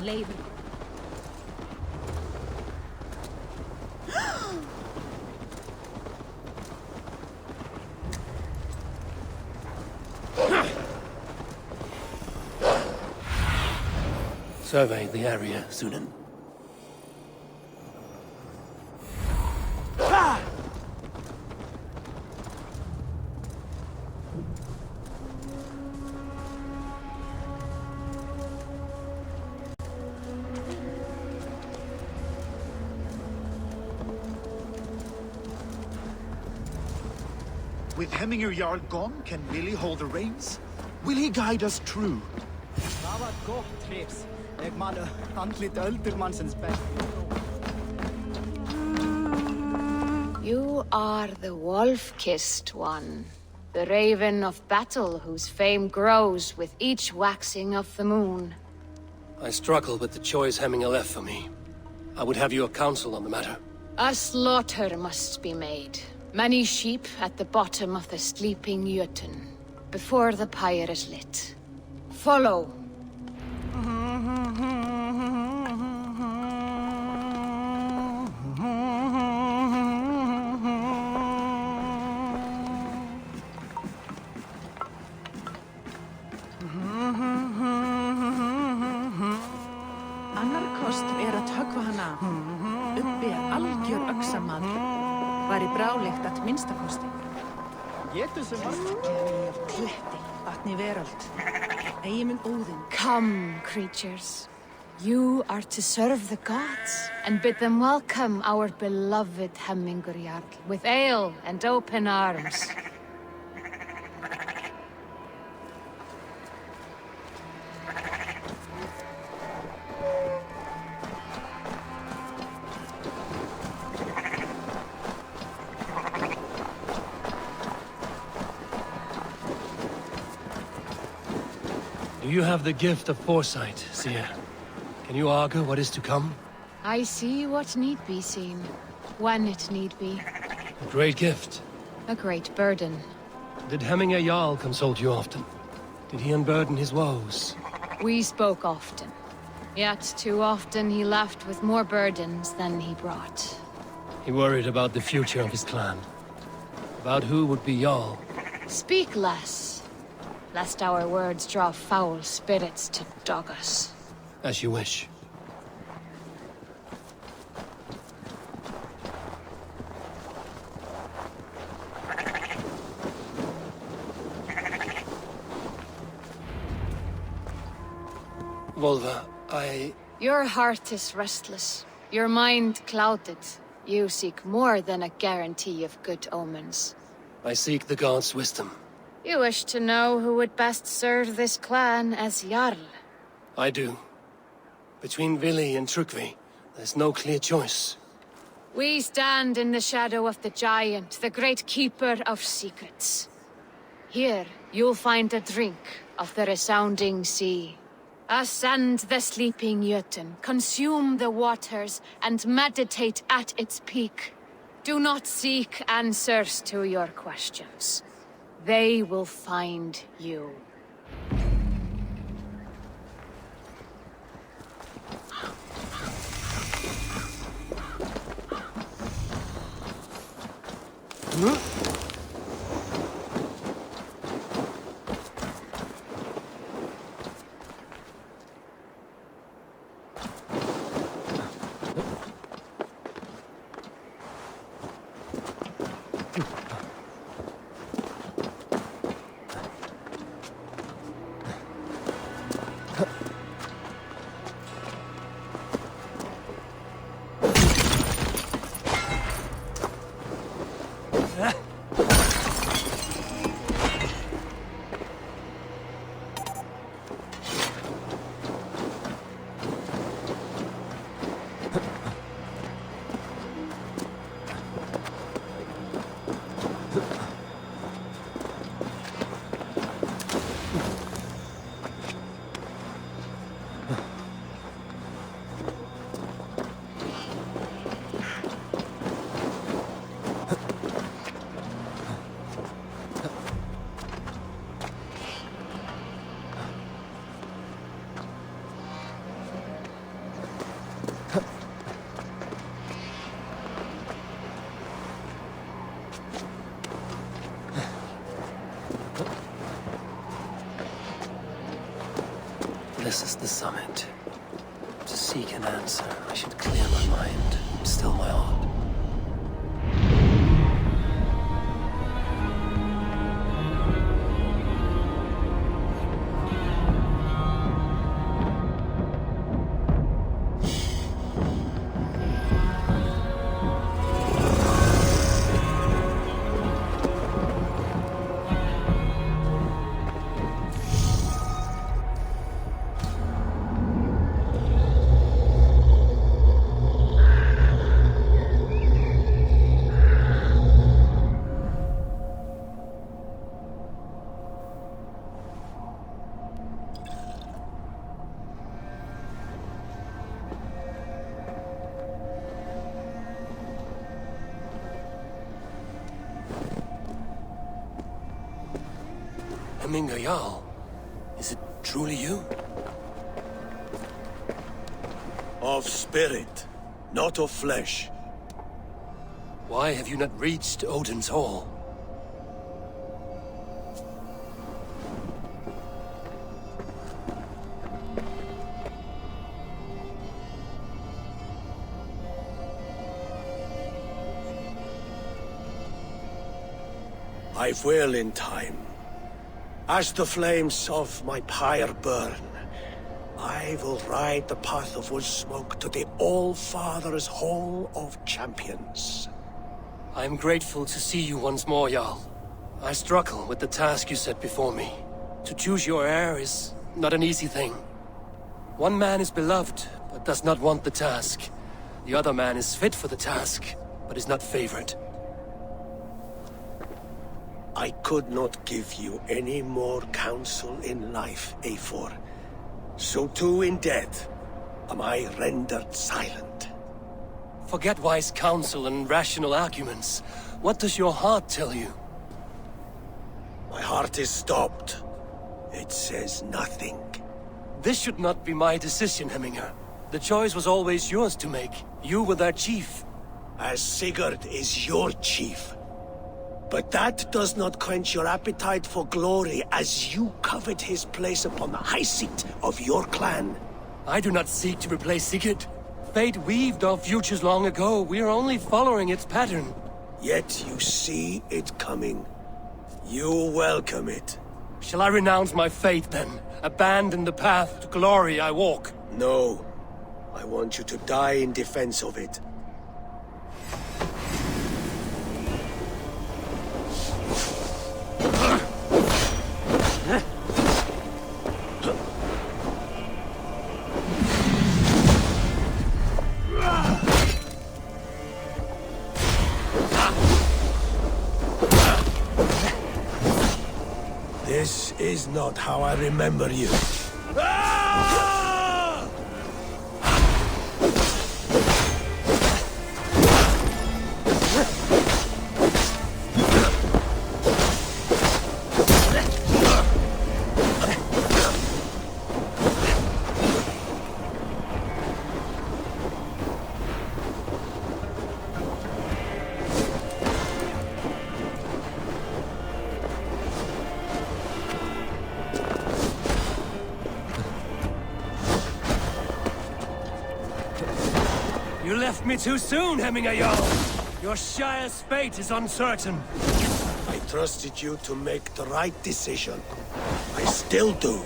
leifur. Survey the area, Sunan. With Hemminger Jarl gone, can Willie hold the reins? Will he guide us true? Það var gott, Trips. Ég man andlit öldurmannsins best. You are the wolf-kissed one. The raven of battle whose fame grows with each waxing of the moon. I struggle with the choice Hemminger left for me. I would have your counsel on the matter. A slaughter must be made. Many sheep at the bottom of the sleeping Jötun, before the pyre is lit. Follow. Annar kostur að höggva hann af. Uppi algjör öxamaður. Væri bráleitt að minnstakosti. Getur sem Af kletti, vatni veröld. Eigin Óðinn. Come, creatures. You are to serve the gods and bid them welcome our beloved Hemminger Jarl with ale and open arms. Do you have the gift of foresight, Seer? Can you augur what is to come? I see what need be seen, when it need be. A great gift. A great burden. Did Hemminger Jarl consult you often? Did he unburden his woes? We spoke often. Yet too often he left with more burdens than he brought. He worried about the future of his clan. About who would be Jarl. Speak less, lest our words draw foul spirits to dog us. As you wish. Volva, Your heart is restless, your mind clouded. You seek more than a guarantee of good omens. I seek the gods' wisdom. You wish to know who would best serve this clan as Jarl. I do. Between Vili and Trukvi, there's no clear choice. We stand in the shadow of the giant, the great keeper of secrets. Here, you'll find a drink of the resounding sea. Ascend the sleeping Jötun, consume the waters, and meditate at its peak. Do not seek answers to your questions. They will find you. This is the summit. To seek an answer, I should clear my mind, still my heart. Jarl, is it truly you? Of spirit, not of flesh. Why have you not reached Odin's Hall? I will in time. As the flames of my pyre burn, I will ride the path of wood smoke to the All-Father's Hall of Champions. I am grateful to see you once more, Jarl. I struggle with the task you set before me. To choose your heir is not an easy thing. One man is beloved, but does not want the task. The other man is fit for the task, but is not favored. I could not give you any more counsel in life, Eivor. So too in death am I rendered silent. Forget wise counsel and rational arguments. What does your heart tell you? My heart is stopped. It says nothing. This should not be my decision, Hemminger. The choice was always yours to make. You were their chief. As Sigurd is your chief. But that does not quench your appetite for glory as you covet his place upon the high seat of your clan. I do not seek to replace Sigurd. Fate weaved our futures long ago. We are only following its pattern. Yet you see it coming. You welcome it. Shall I renounce my faith then? Abandon the path to glory I walk? No. I want you to die in defense of it. This is not how I remember you. You left me too soon, Hemminger Jarl. Your Shire's fate is uncertain. I trusted you to make the right decision. I still do.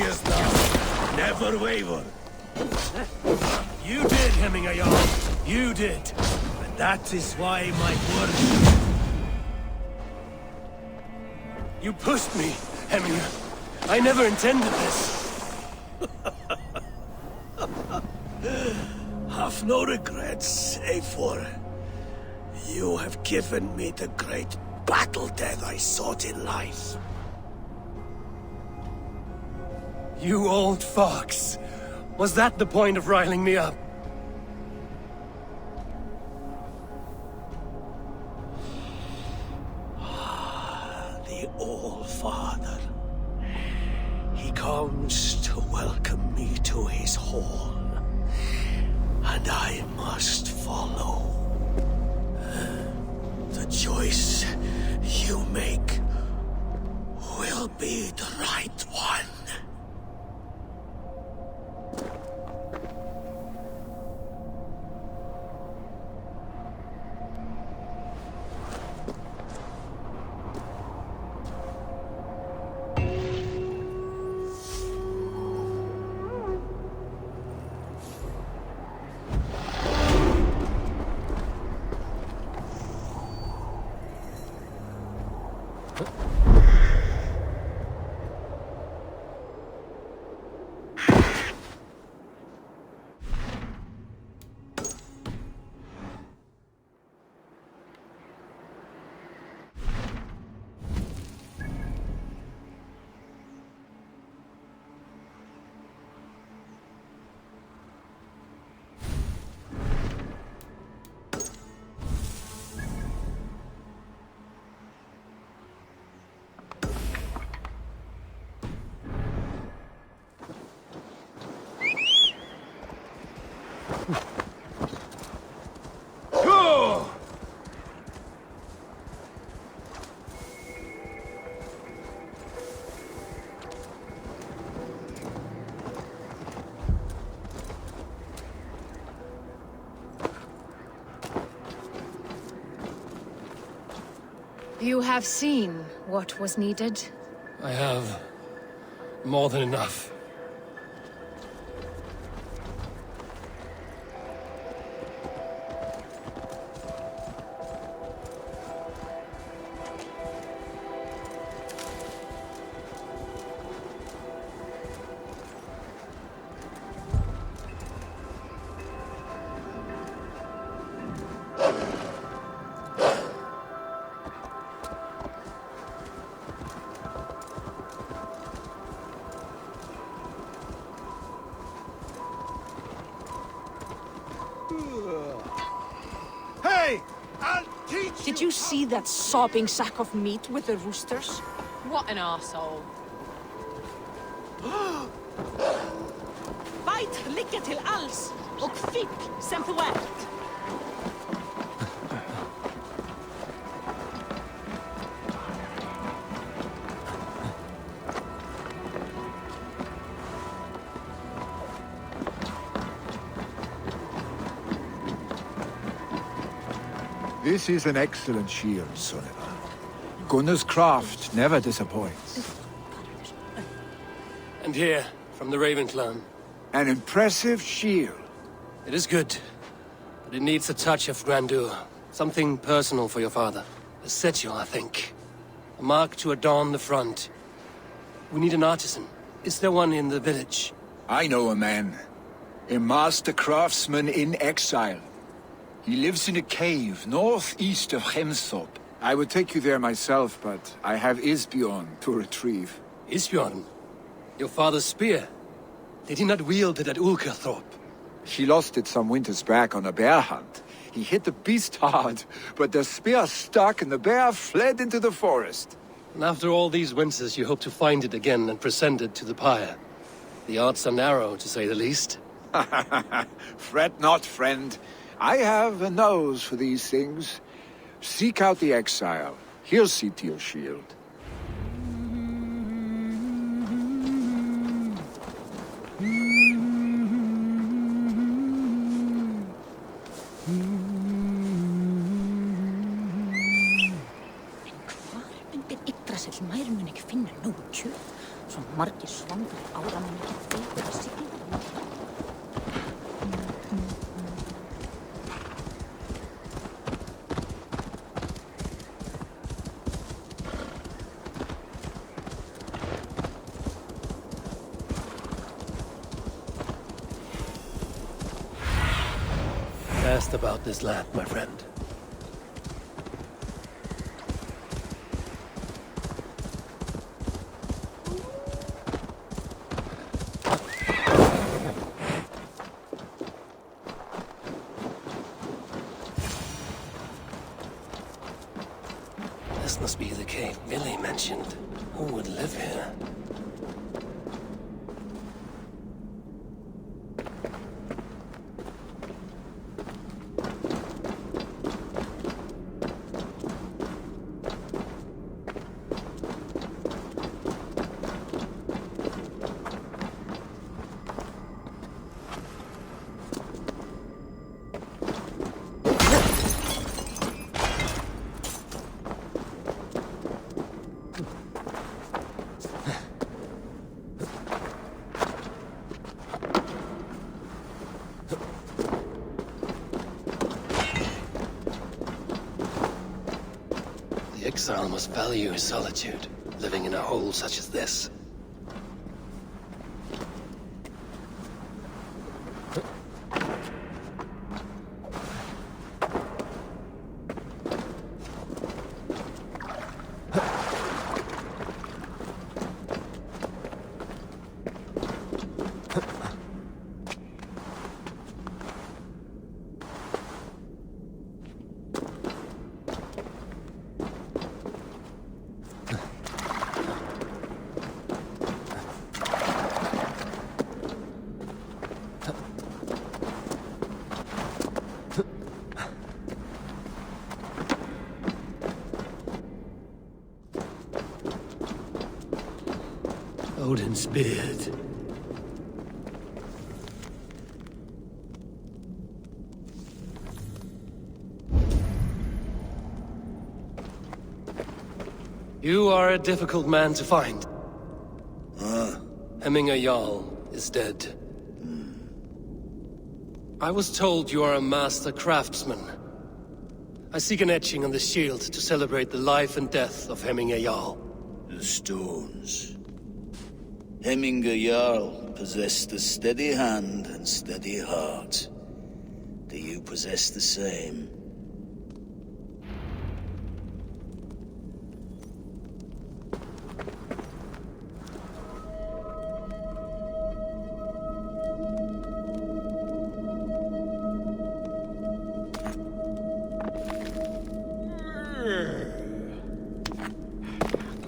serious now. Never waver. You did, Hemminger Jarl. You did. And that is why my word. You pushed me, Hemminger. I never intended this. Have no regrets, Eivor. You have given me the great battle death I sought in life. You old fox. Was that the point of riling me up? The All-Father. He comes to welcome me to his hall. And I must follow. The choice you make will be the right one. You have seen what was needed? I have more than enough. Hey! I'll teach you! Did you see that sopping sack of meat with the roosters? What an arsehole. Bæt liggja til alls og fíll sem þú ert. This is an excellent shield, Sunniva. Gunnar's craft never disappoints. And here, from the Raven clan. An impressive shield. It is good, but it needs a touch of grandeur. Something personal for your father. A sigil, I think. A mark to adorn the front. We need an artisan. Is there one in the village? I know a man. A master craftsman in exile. He lives in a cave northeast of Hemthorp. I would take you there myself, but I have Isbjorn to retrieve. Isbjorn? Your father's spear? Did he not wield it at Ulkerthorpe? He lost it some winters back on a bear hunt. He hit the beast hard, but the spear stuck and the bear fled into the forest. And after all these winters, you hope to find it again and present it to the pyre. The odds are narrow, to say the least. Fret not, friend. I have a nose for these things. Seek out the exile. He'll see to your shield. Undir Yggdrasill mær mun ekki finna nóg kjöt. Svo margir svangar ára Asked about this land, my friend. This must be the cave Billy mentioned. Who would live here? The exile must value his solitude, living in a hole such as this. Odin's beard. You are a difficult man to find. Hemminger Jarl is dead. I was told you are a master craftsman. I seek an etching on the shield to celebrate the life and death of Hemminger Jarl. The stones. Hemminger Jarl possessed a steady hand and steady heart. Do you possess the same?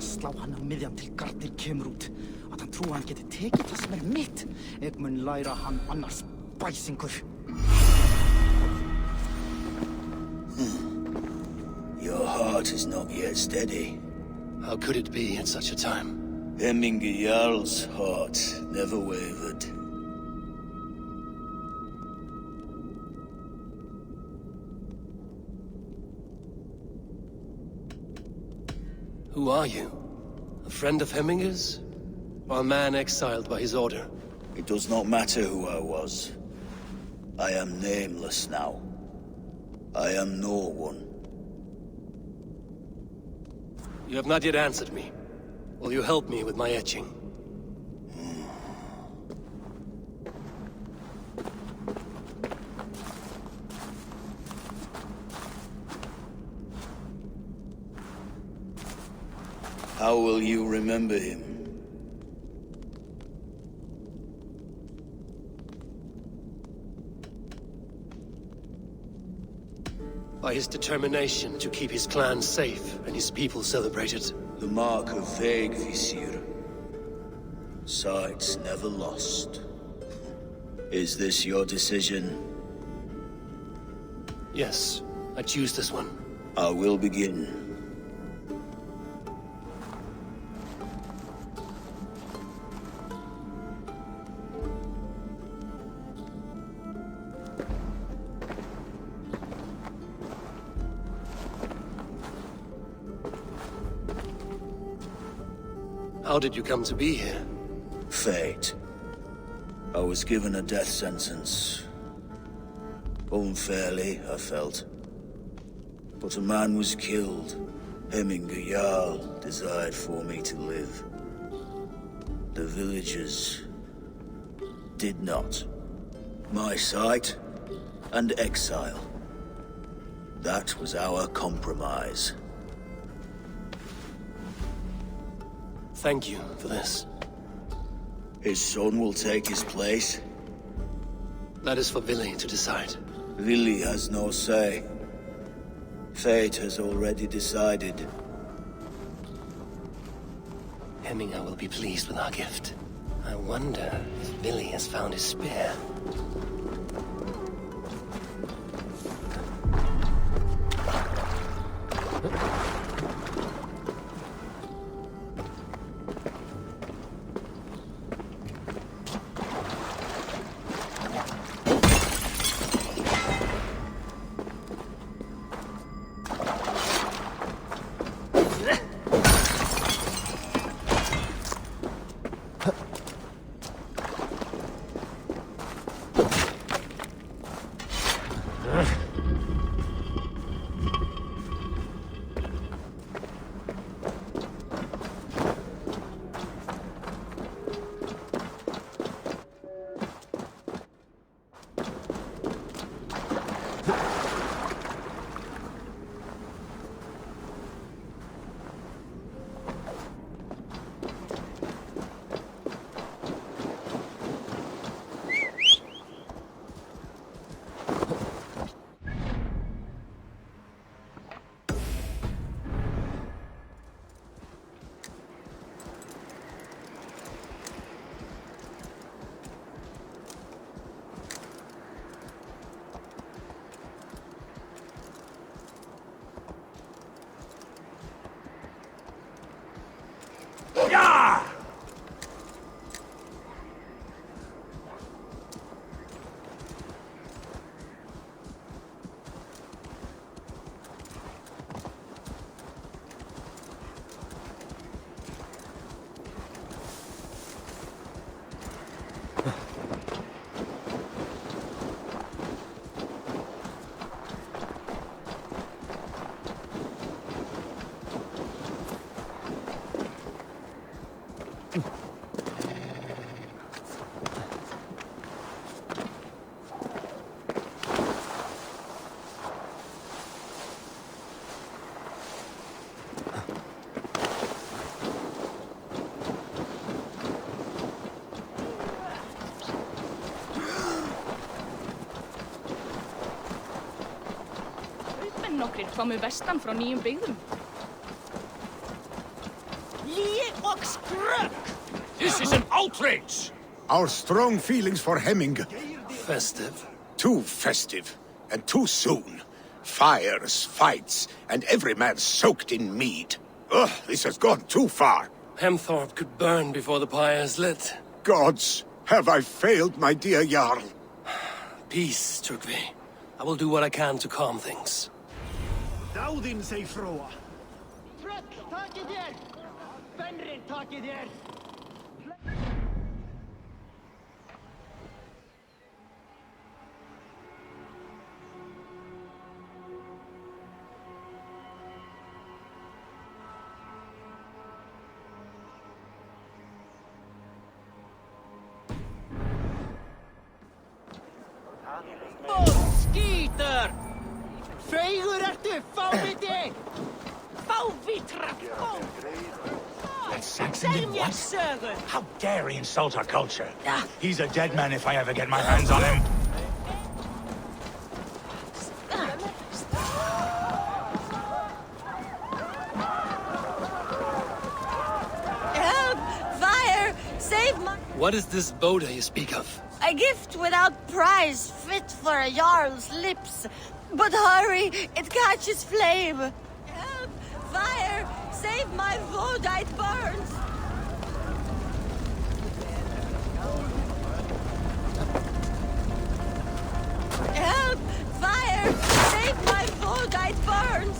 Slá hann á miðjan til garnir kemur út. Að hann trúi hann geti tekið það sem mitt. Ég mun læra hann annars bæsingur. Your heart is not yet steady. How could it be at such a time? Hemminger Jarl's heart never wavered. Who are you? A friend of Hemminger's? Or a man exiled by his order? It does not matter who I was. I am nameless now. I am no one. You have not yet answered me. Will you help me with my etching? How will you remember him? By his determination to keep his clan safe and his people celebrated. The mark of Vegvisir. Sights never lost. Is this your decision? Yes, I choose this one. I will begin. How did you come to be here? Fate. I was given a death sentence. Unfairly, I felt. But a man was killed. Hemminger Jarl desired for me to live. The villagers did not. My sight and exile. That was our compromise. Thank you for this. His son will take his place. That is for Vili to decide. Vili has no say. Fate has already decided. Hemminger will be pleased with our gift. I wonder if Vili has found his spear. Nokkrir komu vestan frá nýjum byggðum. Lygi og skrök! This is an outrage! Our strong feelings for Hemming. Festive. Too festive, and too soon. Fires, fights, and every man soaked in mead. Ugh, this has gone too far. Hemthorpe could burn before the pyre is lit. Gods, have I failed, my dear Jarl? Peace, Tryggvi. I will do what I can to calm things. Dáðinn sei fróa. Tröll, takið þér! Fenrir, takið þér! Skítur! Feigur ertu, fáviti! Fávitrak! That Saxon did what? How dare he insult our culture? He's a dead man if I ever get my hands on him. Help! Fire! Save my... What is this Boda you speak of? A gift without price, fit for a Jarl's lips. But hurry, it catches flame. Help! Fire! Save my Voda, it burns! Help! Fire! Save my Voda, it burns!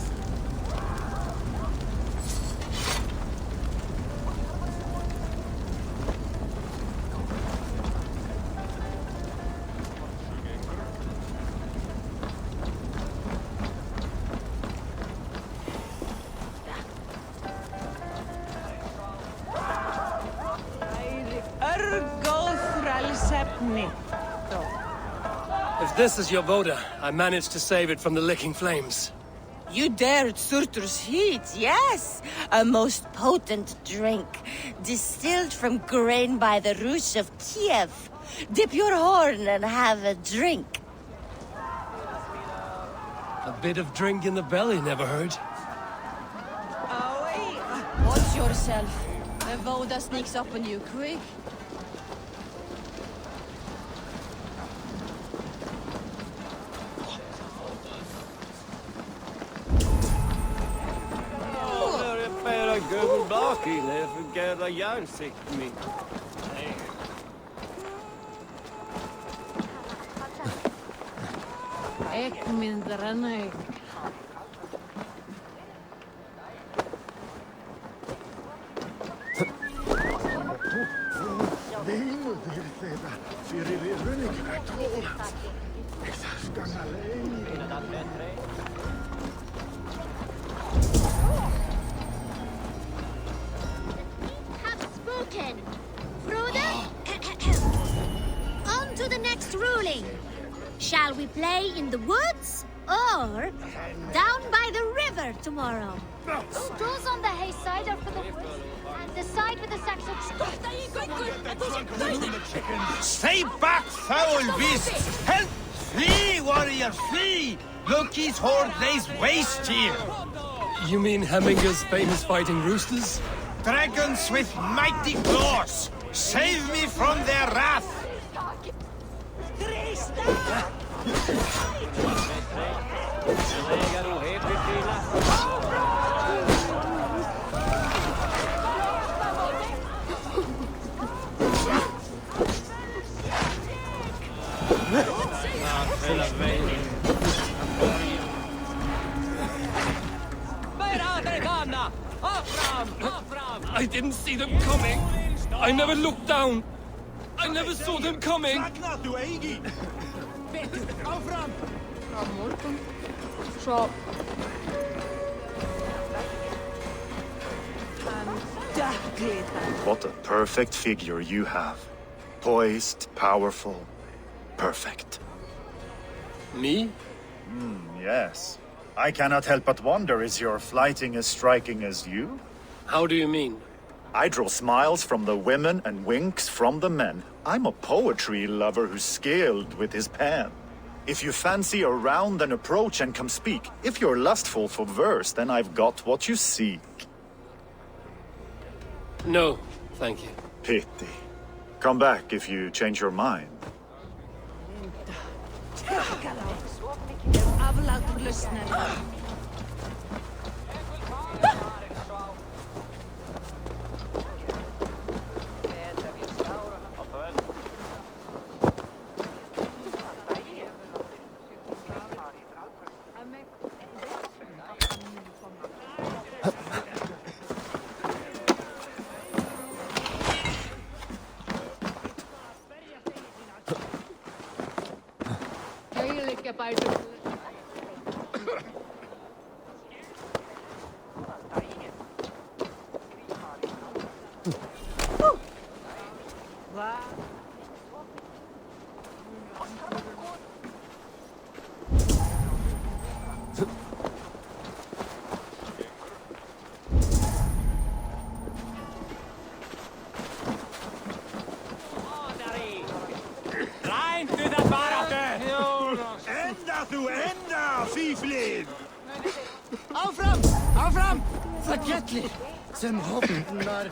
If this is your Voda, I managed to save it from the licking flames. You dared Surtur's heat, yes. A most potent drink, distilled from grain by the Rus of Kiev. Dip your horn and have a drink. A bit of drink in the belly never hurt. Watch yourself. The Voda sneaks up on you quick. Ik minder en ik. Have spoken. Frodo? On to the next ruling. Shall we play in the woods or down by the river tomorrow? Those on the hay side are for the woods, and the side with the sacks of... Stay back, foul beasts! Help! Flee, warrior, flee! Loki's horde lays waste here! You mean Hemminger's famous fighting roosters? Dragons with mighty claws! Save me from their wrath! I didn't see them coming. I never looked down. I never saw them coming. What a perfect figure you have. Poised, powerful, perfect. Me? Yes. I cannot help but wonder, is your flighting as striking as you? How do you mean? I draw smiles from the women and winks from the men. I'm a poetry lover who's skilled with his pen. If you fancy a round, then approach and come speak. If you're lustful for verse, then I've got what you seek. No, thank you. Pity. Come back if you change your mind. Áfram! Áfram! Það gellir sem hopnar.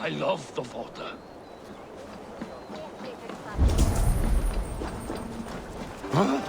I love the water. Huh?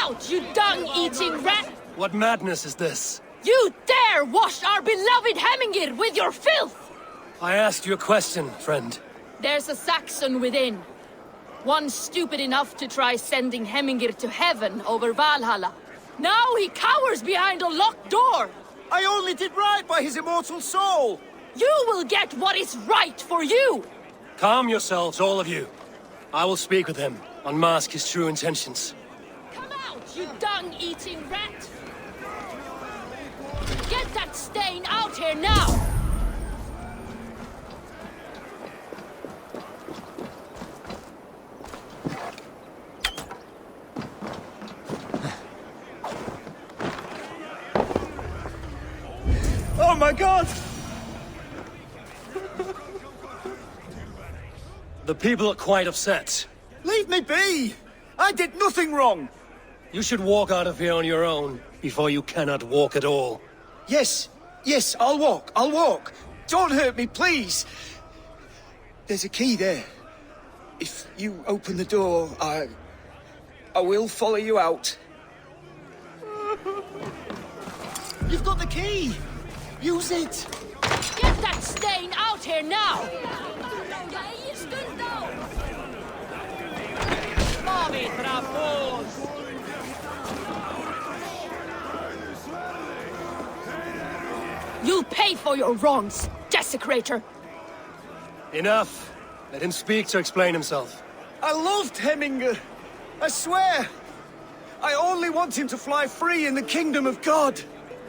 out, you dung-eating rat! What madness is this? You dare wash our beloved Hemingir with your filth! I asked you a question, friend. There's a Saxon within. One stupid enough to try sending Hemingir to heaven over Valhalla. Now he cowers behind a locked door! I only did right by his immortal soul! You will get what is right for you! Calm yourselves, all of you. I will speak with him, unmask his true intentions. Come out, you dung-eating rat! Get that stain out here now! Oh my god! The people are quite upset. Leave me be! I did nothing wrong! You should walk out of here on your own, before you cannot walk at all. Yes, I'll walk. Don't hurt me, please! There's a key there. If you open the door, I will follow you out. You've got the key! Use it! Get that stain out here now! You'll pay for your wrongs, desecrator! Enough! Let him speak to explain himself. I loved Hemingr. I swear. I only want him to fly free in the kingdom of God.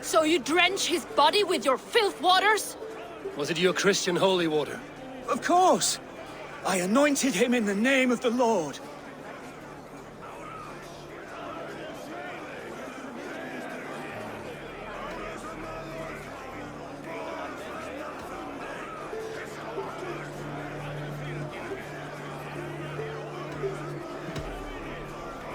So you drench his body with your filth waters? Was it your Christian holy water? Of course. I anointed him in the name of the Lord.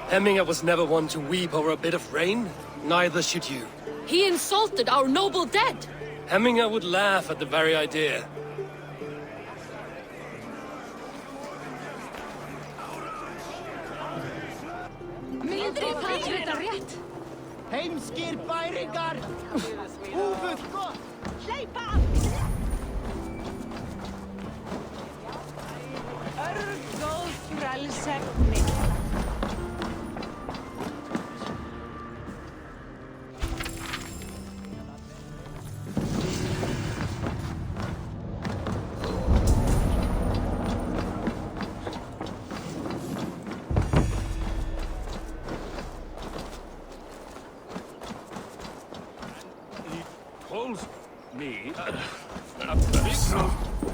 Hemingr was never one to weep over a bit of rain. Neither should you. He insulted our noble dead! Hemingr would laugh at the very idea. Heimskir bæringar! Húfuð gott! Hleypa af! Örgóð frelsefni. Pulls me a big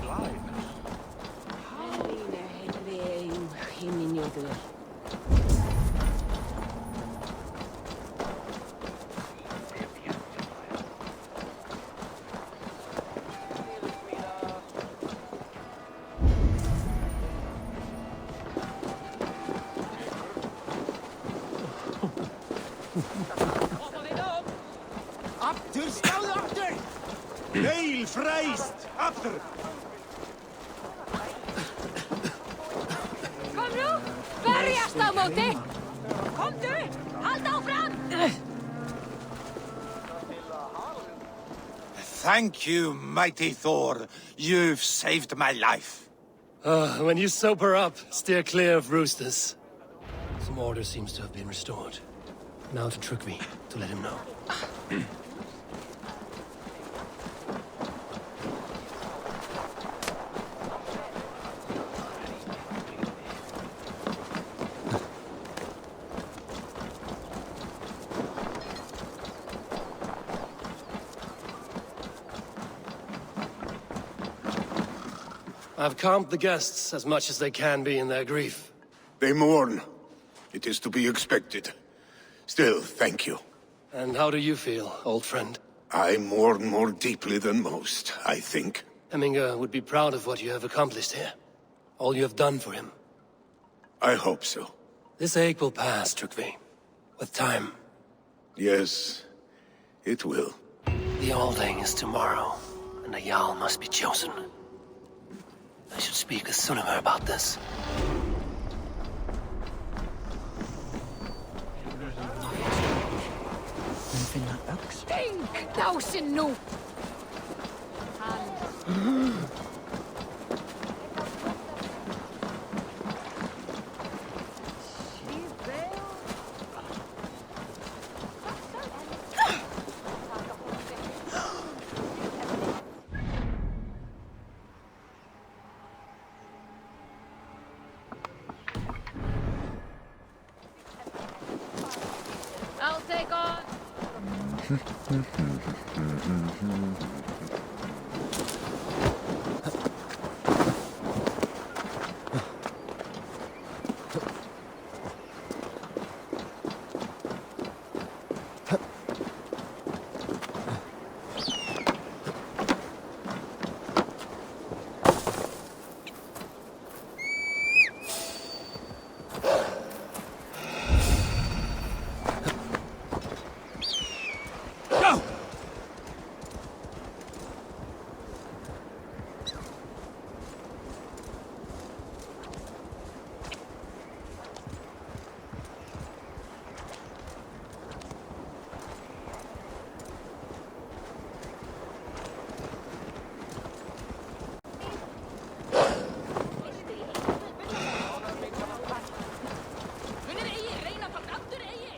line. Aftur, stáðu aftur! Veil fræst! Aftur! Kom nú! Berjast á móti! Komdu! Halda áfram! Thank you, mighty Thor. You've saved my life. When you sober up, steer clear of roosters. Some order seems to have been restored. Now to Trygvi, to let him know. I've calmed the guests as much as they can be in their grief. They mourn. It is to be expected. Still, thank you. And how do you feel, old friend? I mourn more deeply than most, I think. Hemingr would be proud of what you have accomplished here. All you have done for him. I hope so. This ache will pass, Trygvi. With time. Yes, it will. The Alding is tomorrow, and a Jarl must be chosen. I should speak with Sunnema about this. finna öx. Think, dásin nú! I'll take on.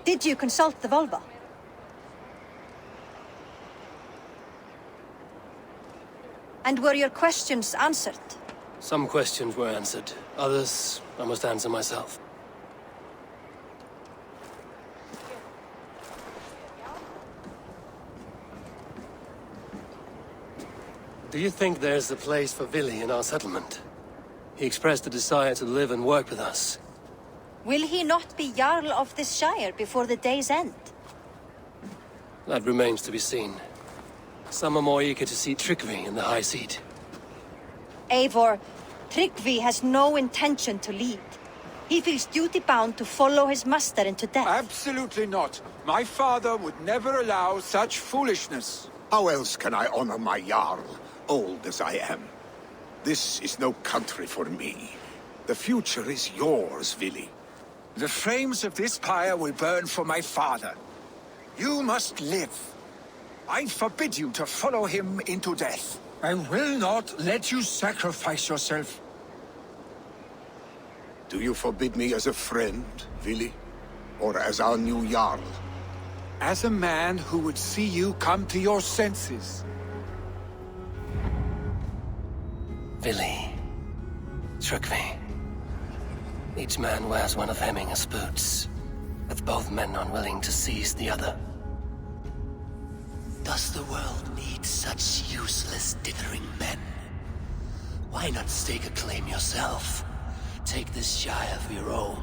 Did you consult the Volva? And were your questions answered? Some questions were answered. Others, I must answer myself. Do you think there's a place for Vili in our settlement? He expressed a desire to live and work with us. Will he not be Jarl of this shire before the day's end? That remains to be seen. Some are more eager to see Tryggvi in the high seat. Eivor, Tryggvi has no intention to lead. He feels duty-bound to follow his master into death. Absolutely not. My father would never allow such foolishness. How else can I honor my Jarl, old as I am? This is no country for me. The future is yours, Vili. The flames of this pyre will burn for my father. You must live. I forbid you to follow him into death. I will not let you sacrifice yourself. Do you forbid me as a friend, Vili? Or as our new Jarl? As a man who would see you come to your senses. Vili. Tryggvi. Each man wears one of Hemminger's boots, with both men unwilling to seize the other. Does the world need such useless, dithering men? Why not stake a claim yourself? Take this shire for your own.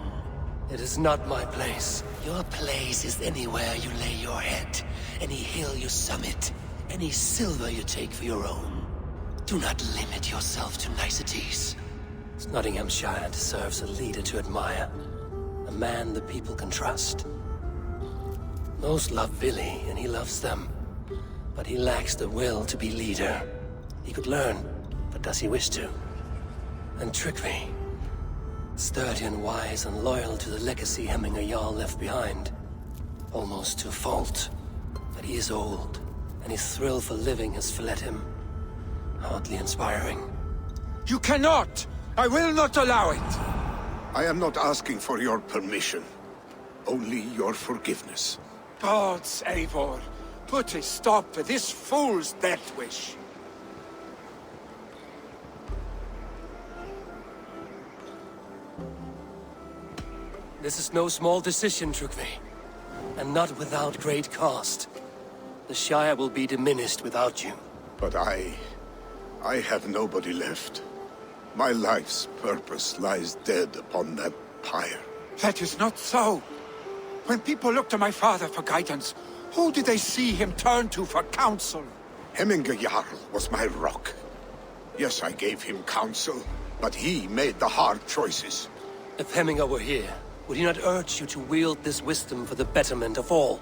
It is not my place. Your place is anywhere you lay your head, any hill you summit, any silver you take for your own. Do not limit yourself to niceties. Snotinghamshire deserves a leader to admire. A man the people can trust. Most love Vili, and he loves them. But he lacks the will to be leader. He could learn, but does he wish to? And Tryggvi. Sturdy and wise and loyal to the legacy Hemminger Jarl left behind. Almost to a fault. But he is old, and his thrill for living has fled him. Hardly inspiring. You cannot! I will not allow it! I am not asking for your permission. Only your forgiveness. Gods, Eivor, put a stop to this fool's death wish. This is no small decision, Tryggvi. And not without great cost. The Shire will be diminished without you. But I have nobody left. My life's purpose lies dead upon that pyre. That is not so. When people look to my father for guidance, who did they see him turn to for counsel? Hemminger Jarl was my rock. Yes, I gave him counsel, but he made the hard choices. If Hemminger were here, would he not urge you to wield this wisdom for the betterment of all?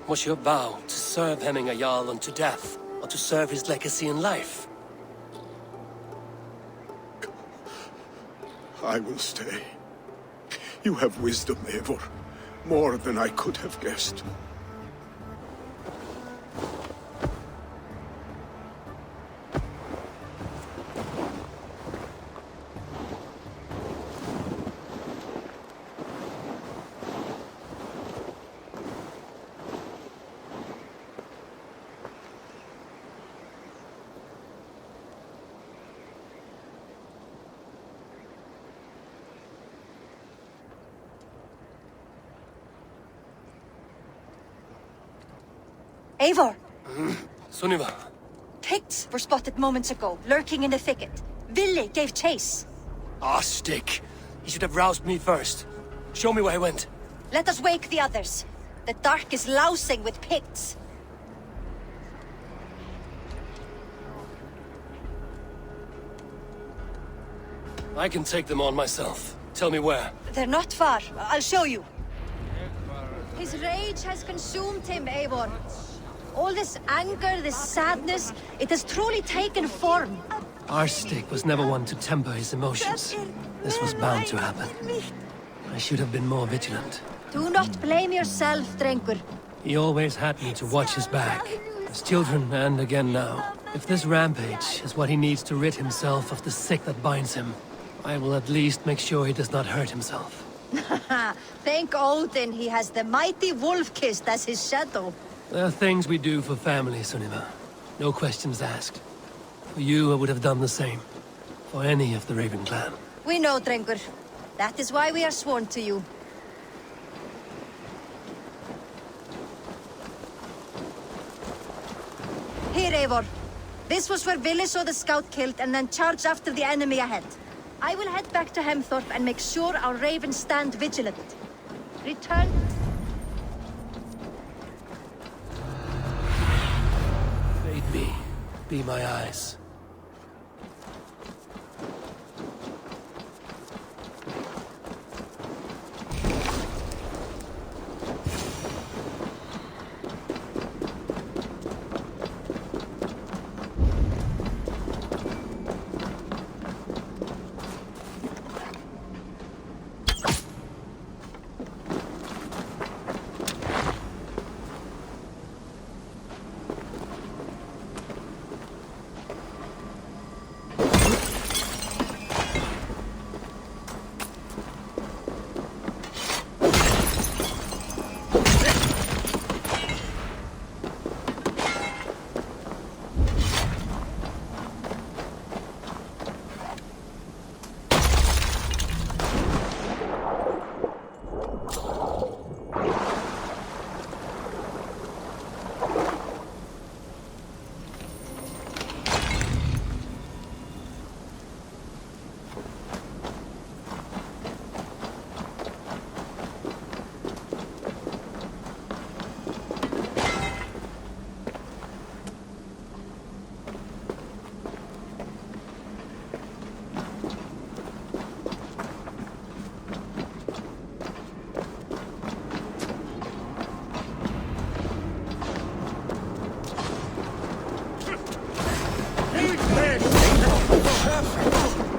Was your vow to serve Hemminger Jarl unto death, or to serve his legacy in life? I will stay. You have wisdom, Eivor. More than I could have guessed. Eivor! Sunniva. Picts were spotted moments ago, lurking in the thicket. Vili gave chase. Ah, stick. He should have roused me first. Show me where he went. Let us wake the others. The dark is lousing with Picts. I can take them on myself. Tell me where. They're not far. I'll show you. His rage has consumed him, Eivor. All this anger, this sadness, it has truly taken form. Our stick was never one to temper his emotions. This was bound to happen. I should have been more vigilant. Do not blame yourself, Drengur. He always had me to watch his back. As children, and again now. If this rampage is what he needs to rid himself of the sick that binds him, I will at least make sure he does not hurt himself. Thank Odin he has the mighty Wolf-Kissed as his shadow. There are things we do for family, Sunniva. No questions asked. For you, I would have done the same. For any of the Raven clan. We know, Drengur. That is why we are sworn to you. Here, Eivor. This was where Vili saw the scout killed and then charged after the enemy ahead. I will head back to Hemthorpe and make sure our ravens stand vigilant. Return... Aid me. Be my eyes.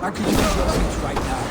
I could use your feet right now.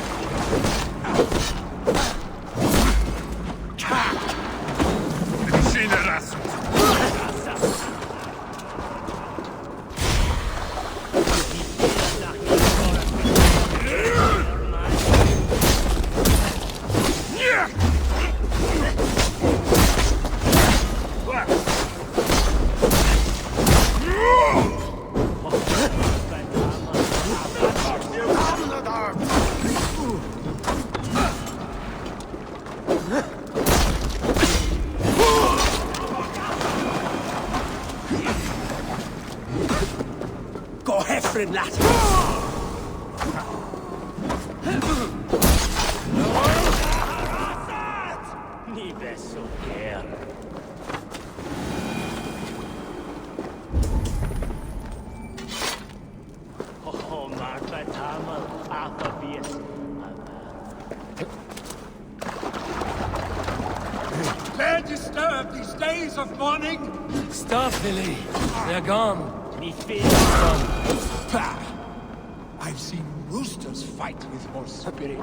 Gå herfra, lad! Ni är så här. Oh, Martha Tamal, Atabies. Dare disturb these days of mourning? Stop, Vili. They're gone. Pah! I've seen roosters fight with more spirit.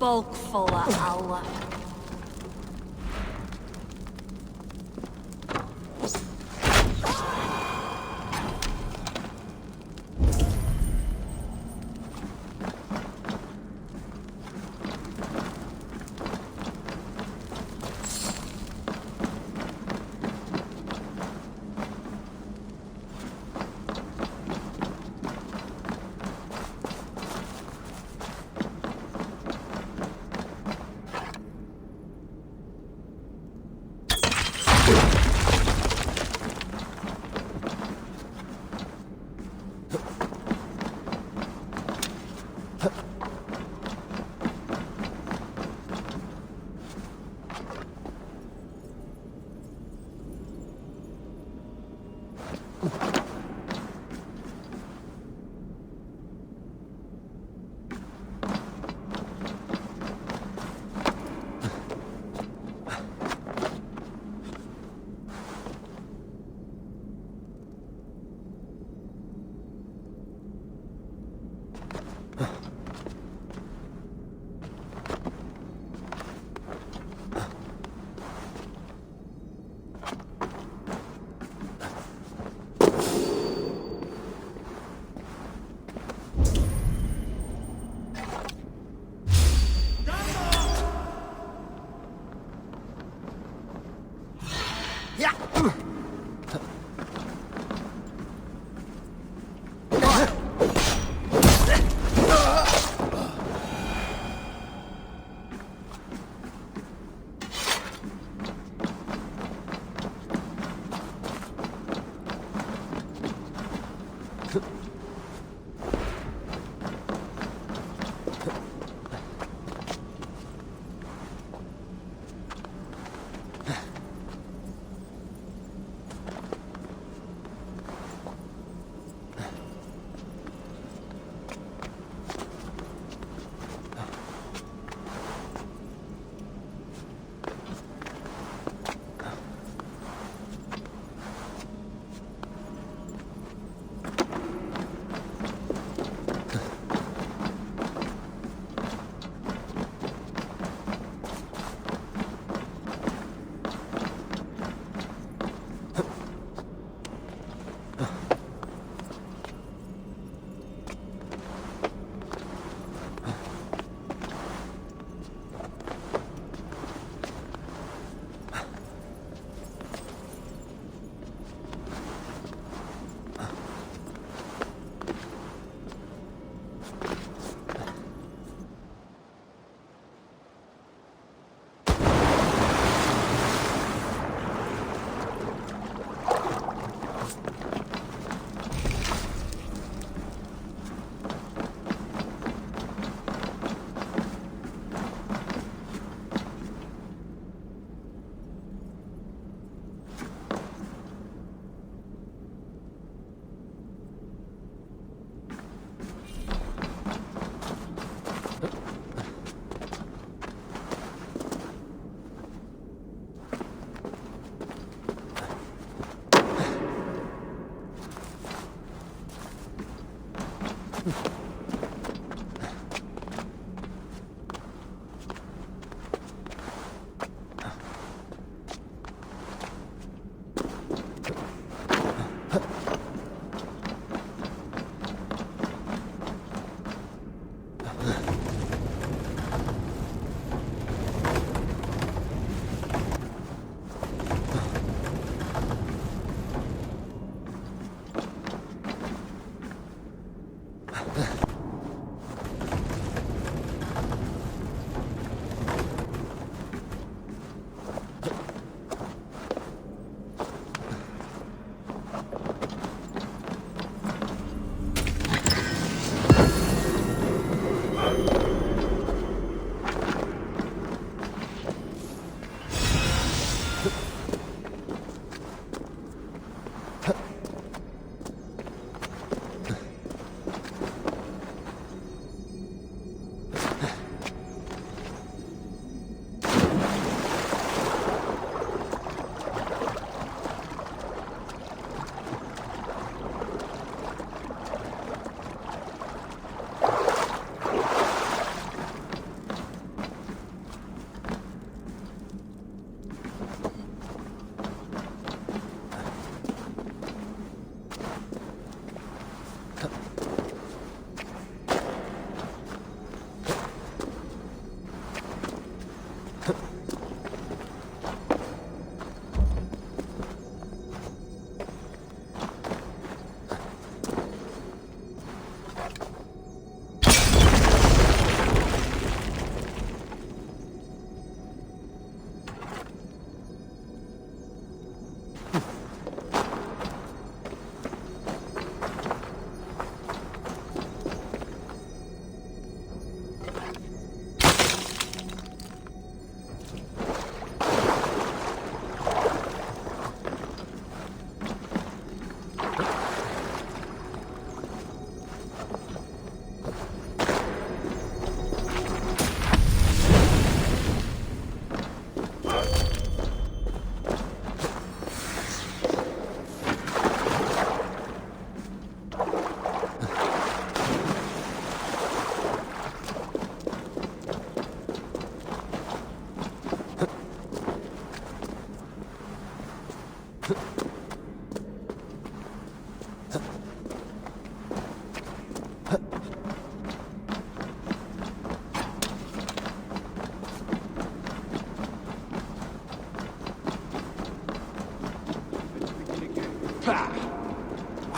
Bulkful of Allah.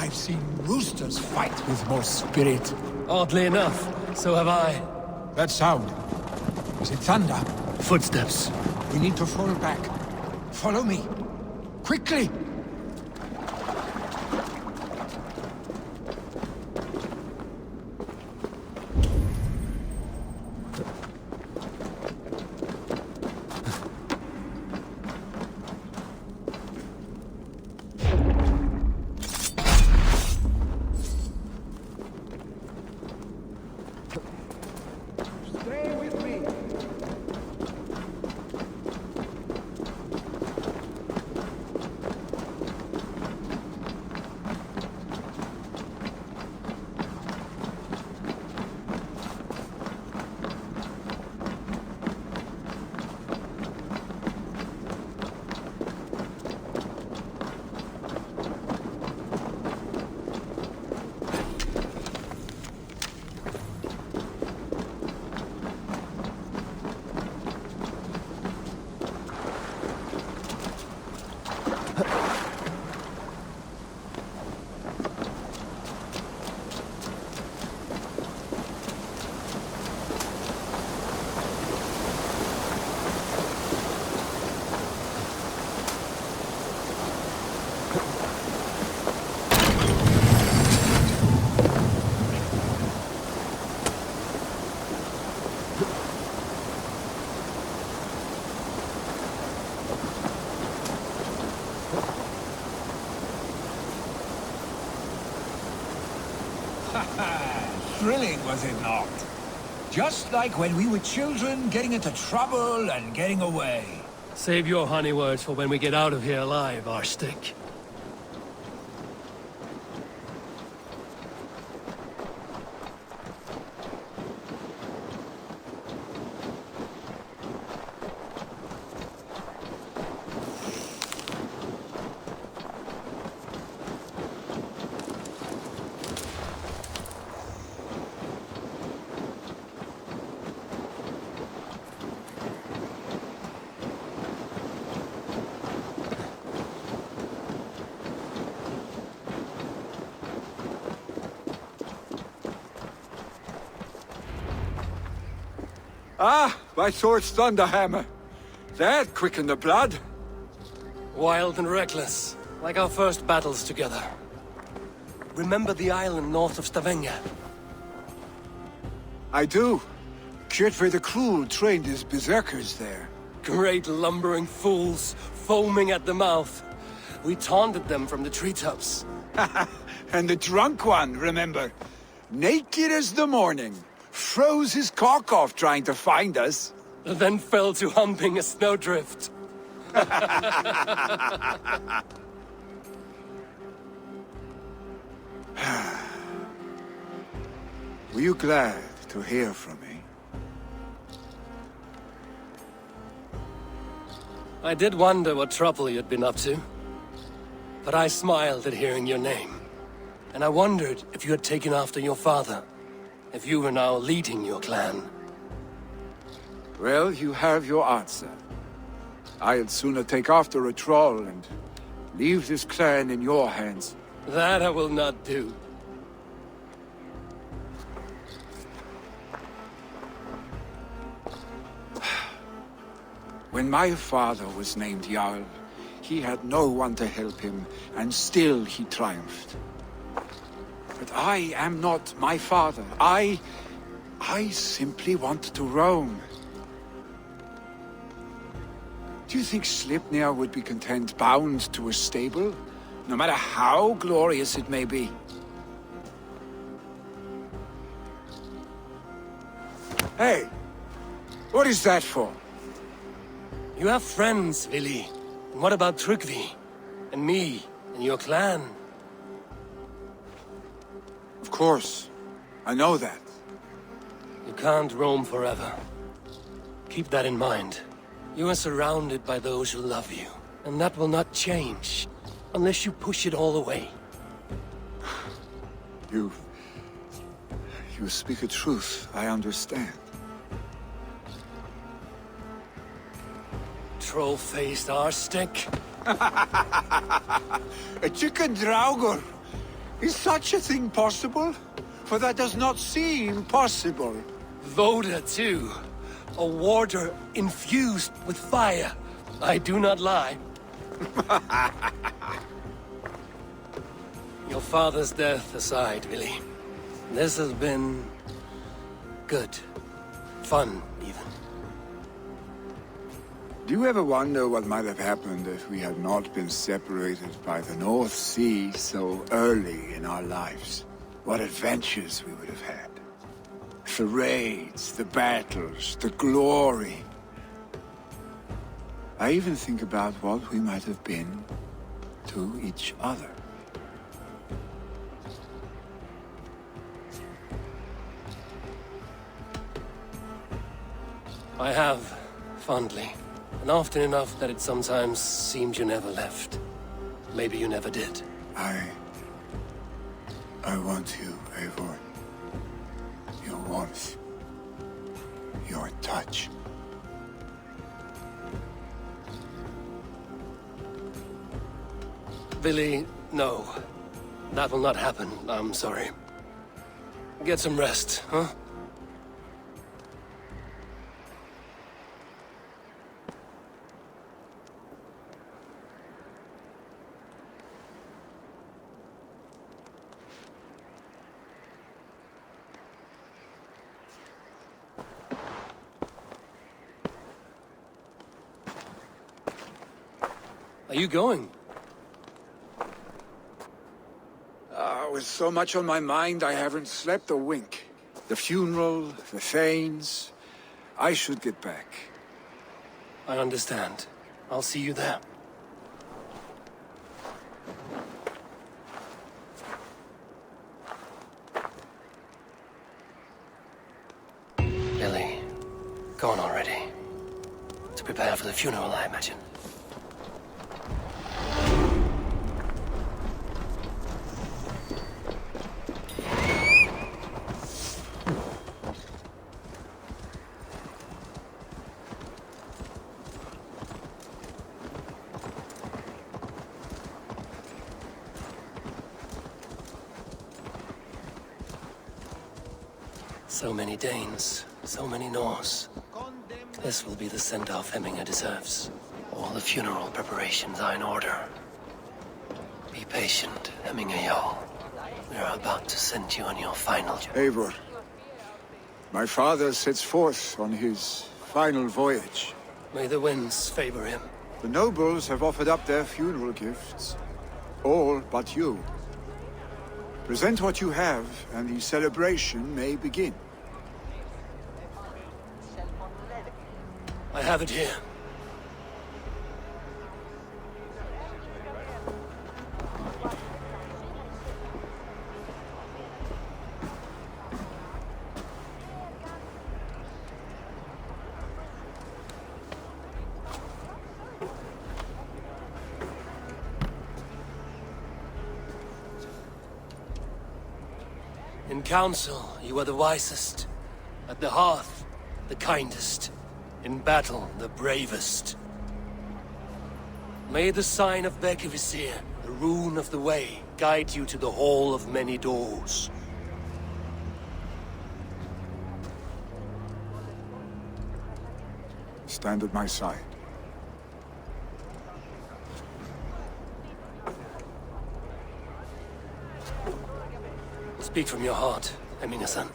I've seen roosters fight with more spirit. Oddly enough, so have I. That sound. Is it thunder? Footsteps. We need to fall back. Follow me. Quickly! Thrilling, was it not? Just like when we were children, getting into trouble and getting away. Save your honey words for when we get out of here alive, Arstick. Ah, my sword's thunderhammer. That quickened the blood. Wild and reckless, like our first battles together. Remember the island north of Stavanger? I do. Kjotve the Cruel trained his berserkers there. Great lumbering fools, foaming at the mouth. We taunted them from the treetops. And the drunk one, remember? Naked as the morning. Froze his cock off trying to find us. Then fell to humping a snowdrift. Were you glad to hear from me? I did wonder what trouble you'd been up to. But I smiled at hearing your name. And I wondered if you had taken after your father. If you were now leading your clan. Well, you have your answer. I'd sooner take after a troll and leave this clan in your hands. That I will not do. When my father was named Jarl, he had no one to help him, and still he triumphed. But I am not my father. I simply want to roam. Do you think Sleipnir would be content bound to a stable? No matter how glorious it may be? Hey! What is that for? You have friends, Vili. And what about Tryggvi? And me? And your clan? Of course. I know that. You can't roam forever. Keep that in mind. You are surrounded by those who love you. And that will not change. Unless you push it all away. You speak a truth, I understand. Troll-faced arstick. A chicken draugur. Is such a thing possible? For that does not seem possible. Voda, too. A warder infused with fire. I do not lie. Your father's death aside, Billy. This has been... good. Fun, even. Do you ever wonder what might have happened if we had not been separated by the North Sea so early in our lives? What adventures we would have had. The raids, the battles, the glory. I even think about what we might have been to each other. I have, fondly. And often enough that it sometimes seemed you never left. Maybe you never did. I want you, Eivor. Your warmth. Your touch. Billy, no. That will not happen. I'm sorry. Get some rest, huh? Are you going? With so much on my mind, I haven't slept a wink. The funeral, the Thanes... I should get back. I understand. I'll see you there. Billy, gone already. To prepare for the funeral, I imagine. So many Danes, so many Norse. This will be the send-off Hemminger deserves. All the funeral preparations are in order. Be patient, Hemminger Jarl. We are about to send you on your final journey. Eivor, my father sets forth on his final voyage. May the winds favor him. The nobles have offered up their funeral gifts. All but you. Present what you have, and the celebration may begin. I have it here. In council, you are the wisest. At the hearth, the kindest. In battle, the bravest. May the sign of Bekivisir, the rune of the way, guide you to the Hall of Many Doors. Stand at my side. Speak from your heart, Hemminger-son.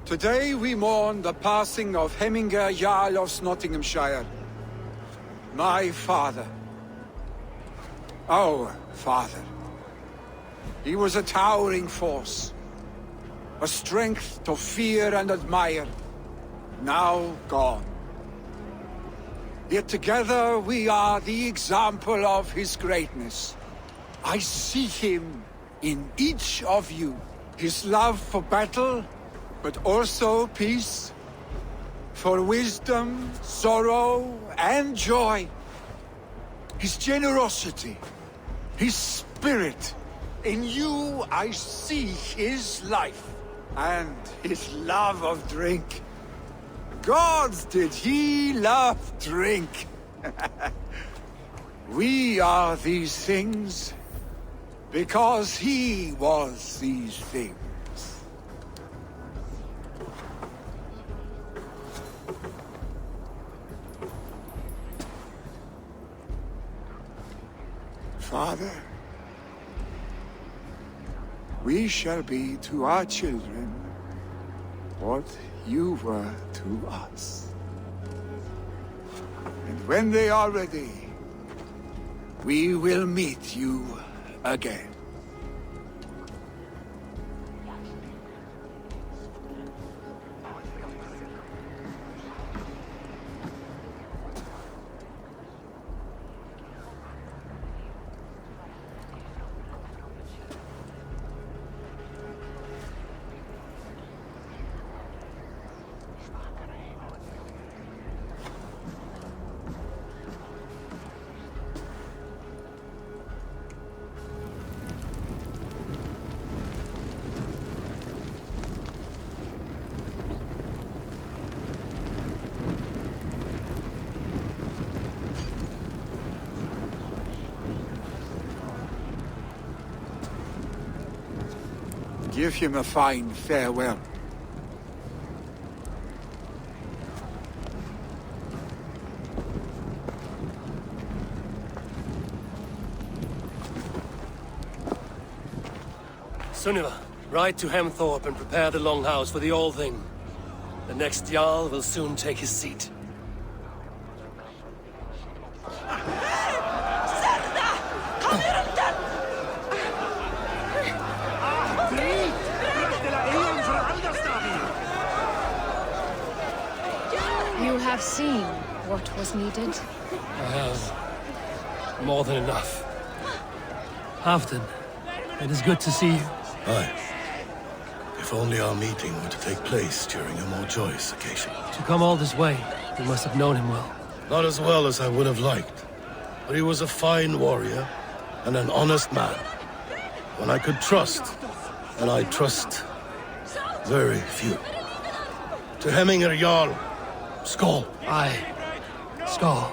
Today we mourn the passing of Hemminger Jarl of Snotinghamshire. My father. Our father. He was a towering force. A strength to fear and admire. Now gone. Yet together we are the example of his greatness. I see him in each of you. His love for battle, but also peace. For wisdom, sorrow, and joy. His generosity, his spirit. In you I see his life, and his love of drink. Gods, did he love drink! We are these things because he was these things. Father, we shall be to our children what you were to us. And when they are ready, we will meet you again. Give him a fine farewell. Sunniva, ride to Hemthorpe and prepare the Longhouse for the All-Thing. The next Jarl will soon take his seat. You have seen what was needed? I have more than enough. Halfdan, it is good to see you. Aye. If only our meeting were to take place during a more joyous occasion. To come all this way, you must have known him well. Not as well as I would have liked, but he was a fine warrior and an honest man. One I could trust, and I trust very few. To Hemminger Jarl, Skål. Aye. Skål.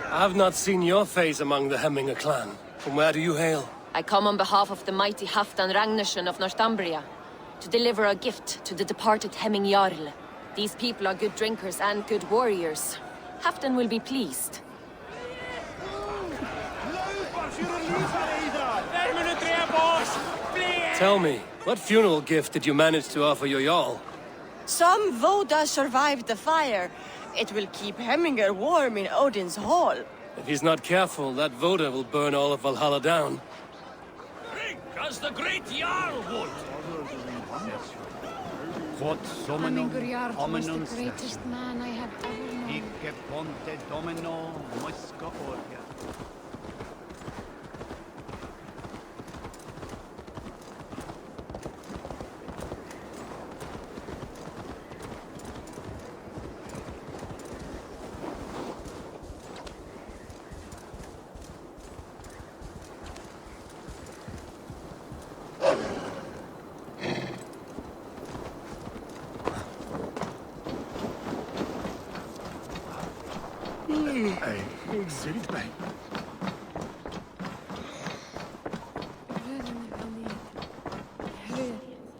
I have not seen your face among the Hemminger clan. From where do you hail? I come on behalf of the mighty Halfdan Ragnarsson of Northumbria to deliver a gift to the departed Hemming Jarl. These people are good drinkers and good warriors. Halfdan will be pleased. Tell me, what funeral gift did you manage to offer your Jarl? Some Voda survived the fire. It will keep Hemminger warm in Odin's hall. If he's not careful, that Voda will burn all of Valhalla down. Drink as the great Jarl would! Hemminger Jarl was the greatest man I have ever known.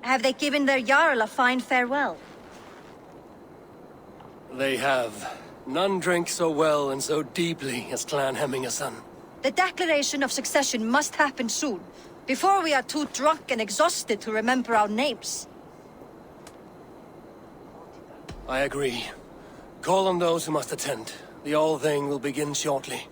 Have they given their Jarl a fine farewell? They have. None drink so well and so deeply as Clan Hemmingerson. The declaration of succession must happen soon, before we are too drunk and exhausted to remember our names. I agree. Call on those who must attend. The All-Thing will begin shortly.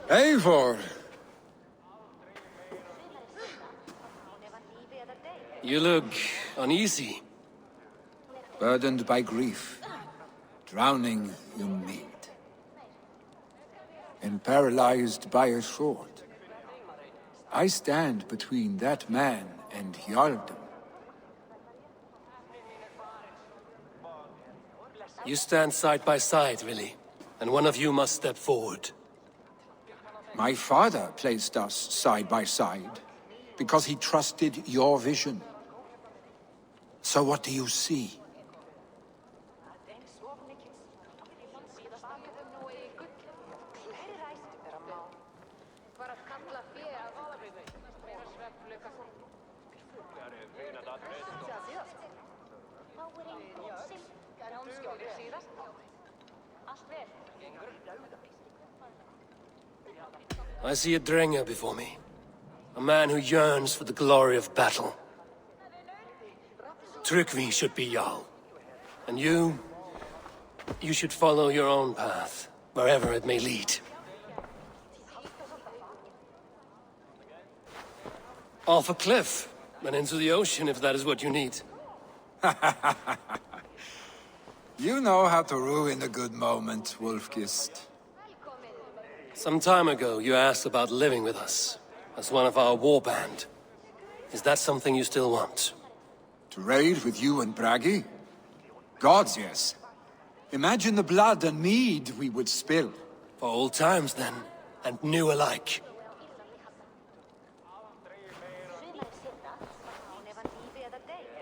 Eivor! You look uneasy. Burdened by grief. Drowning in need. And paralyzed by a sword. I stand between that man and Jarldom. You stand side by side, really. And one of you must step forward. My father placed us side by side because he trusted your vision. So what do you see? I see a Drenger before me. A man who yearns for the glory of battle. Tryggvi should be Jarl. And you should follow your own path, wherever it may lead. Off a cliff, and into the ocean if that is what you need. You know how to ruin a good moment, Wolfgist. Some time ago, you asked about living with us, as one of our war band. Is that something you still want? To raid with you and Bragi? Gods, yes. Imagine the blood and mead we would spill. For old times, then, and new alike.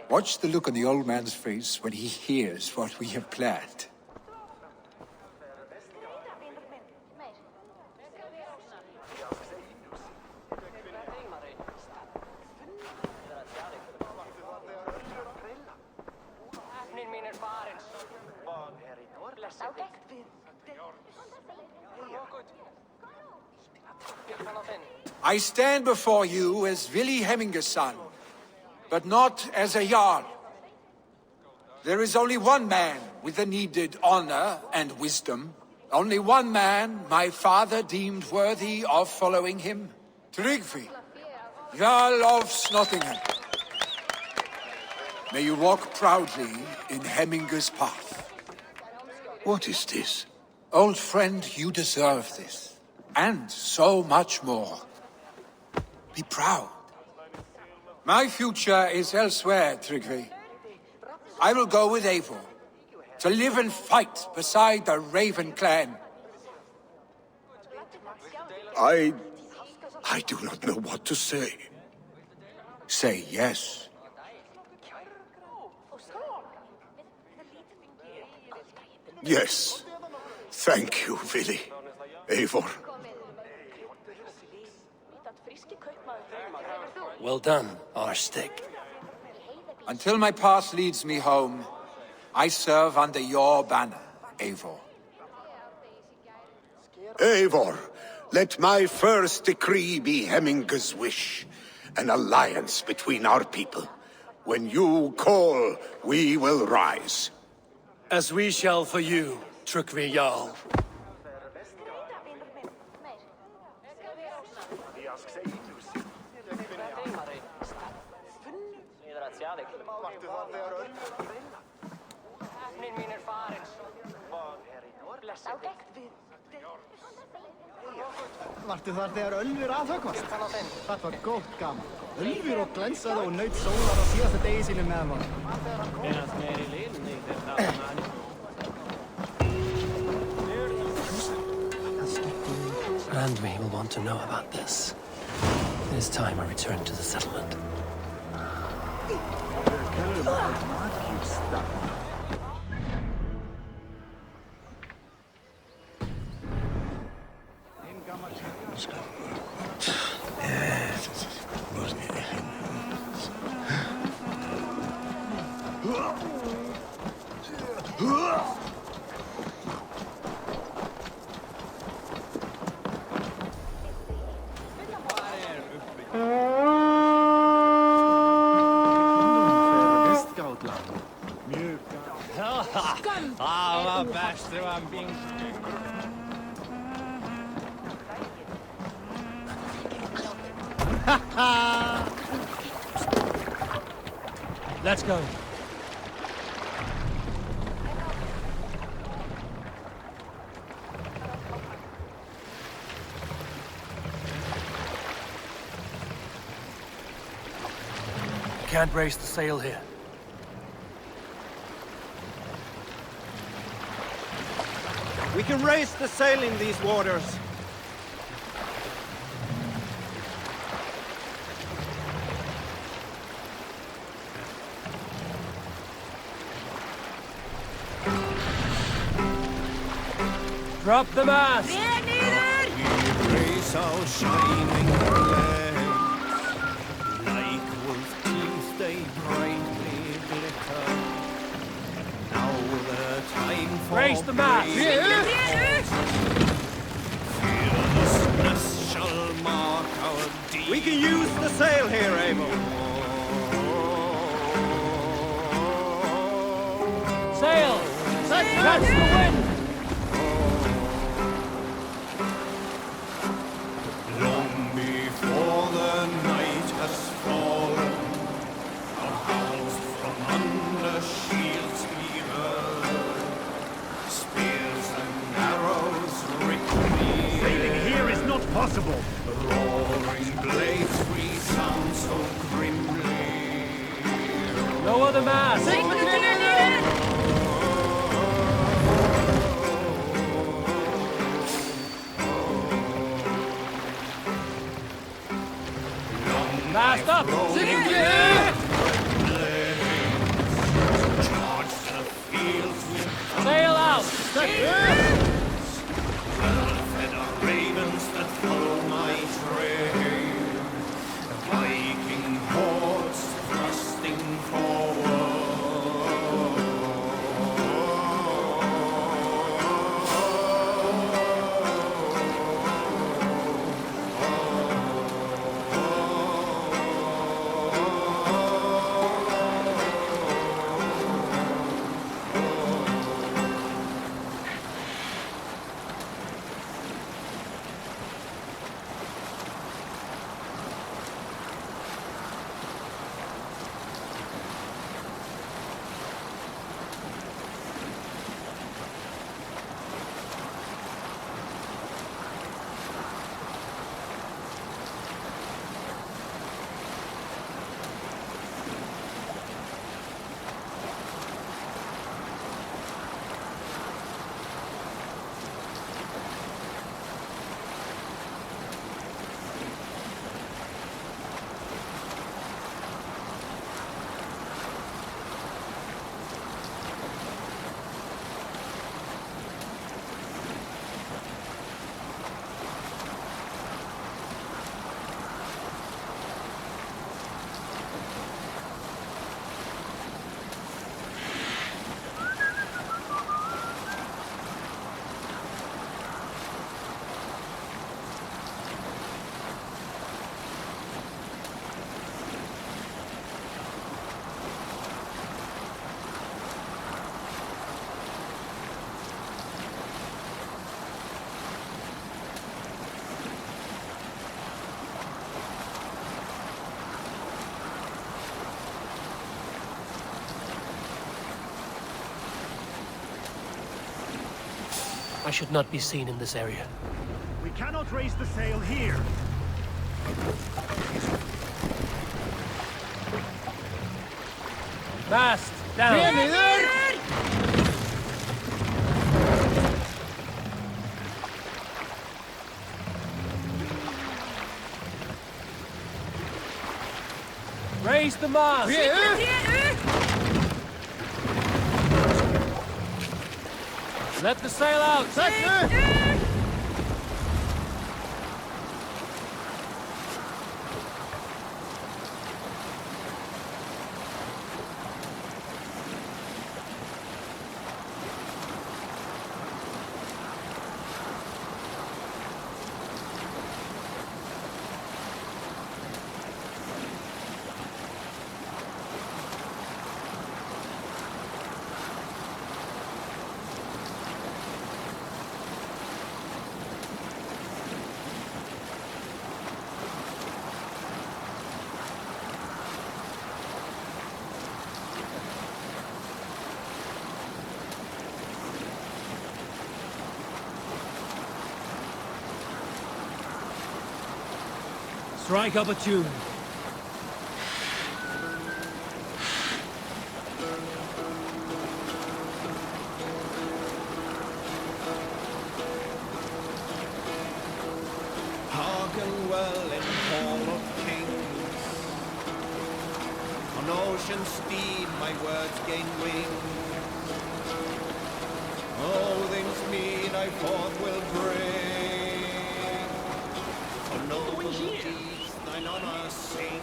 Watch the look on the old man's face when he hears what we have planned. I stand before you as Vili Hemminger's son, but not as a Jarl. There is only one man with the needed honor and wisdom. Only one man my father deemed worthy of following him. Tryggvi, Jarl of Snotingham. May you walk proudly in Hemminger's path. What is this? Old friend, you deserve this. And so much more. Be proud. My future is elsewhere, Tryggvi. I will go with Eivor, to live and fight beside the Raven clan. I do not know what to say. Say yes. Yes. Thank you, Vili. Eivor. Well done, Arstig. Until my path leads me home, I serve under your banner, Eivor. Eivor, let my first decree be Hemminger's wish. An alliance between our people. When you call, we will rise. As we shall for you, Tryggvi Jarl. Vartu þar þegar Ölfur aðhöggvast? Það var gott gaman. Ölfur og glænsaði og naut sólar á síðasta degi sínum með hann. Randvi will want to know about this. It is time I return to the settlement. Let's go. Can't raise the sail here. We can raise the sail in these waters. Drop the mast! Race our shining legs, like wolf teeth they brightly glitter. Now the time for raise the mast! fearlessness shall mark our deed. We can use the sail here, Abel. Sail! Catch the wind! Long before the night has fallen, our howls from under shields we heard. Spears and arrows rip me. Sailing here is not possible. Roaring blades resound so grimly. Lower the mast! Mast up! Charge the fields with Sail out! well-fed are ravens that follow my trail. Viking hordes thrusting forward. I should not be seen in this area. We cannot raise the sail here. Mast down! Raise the mast! Let the sail out! Strike up a tune. Hearken well in hall of kings. On ocean steed my words gain wings. All things mean I forth will bring. For noble deeds thine honor sing.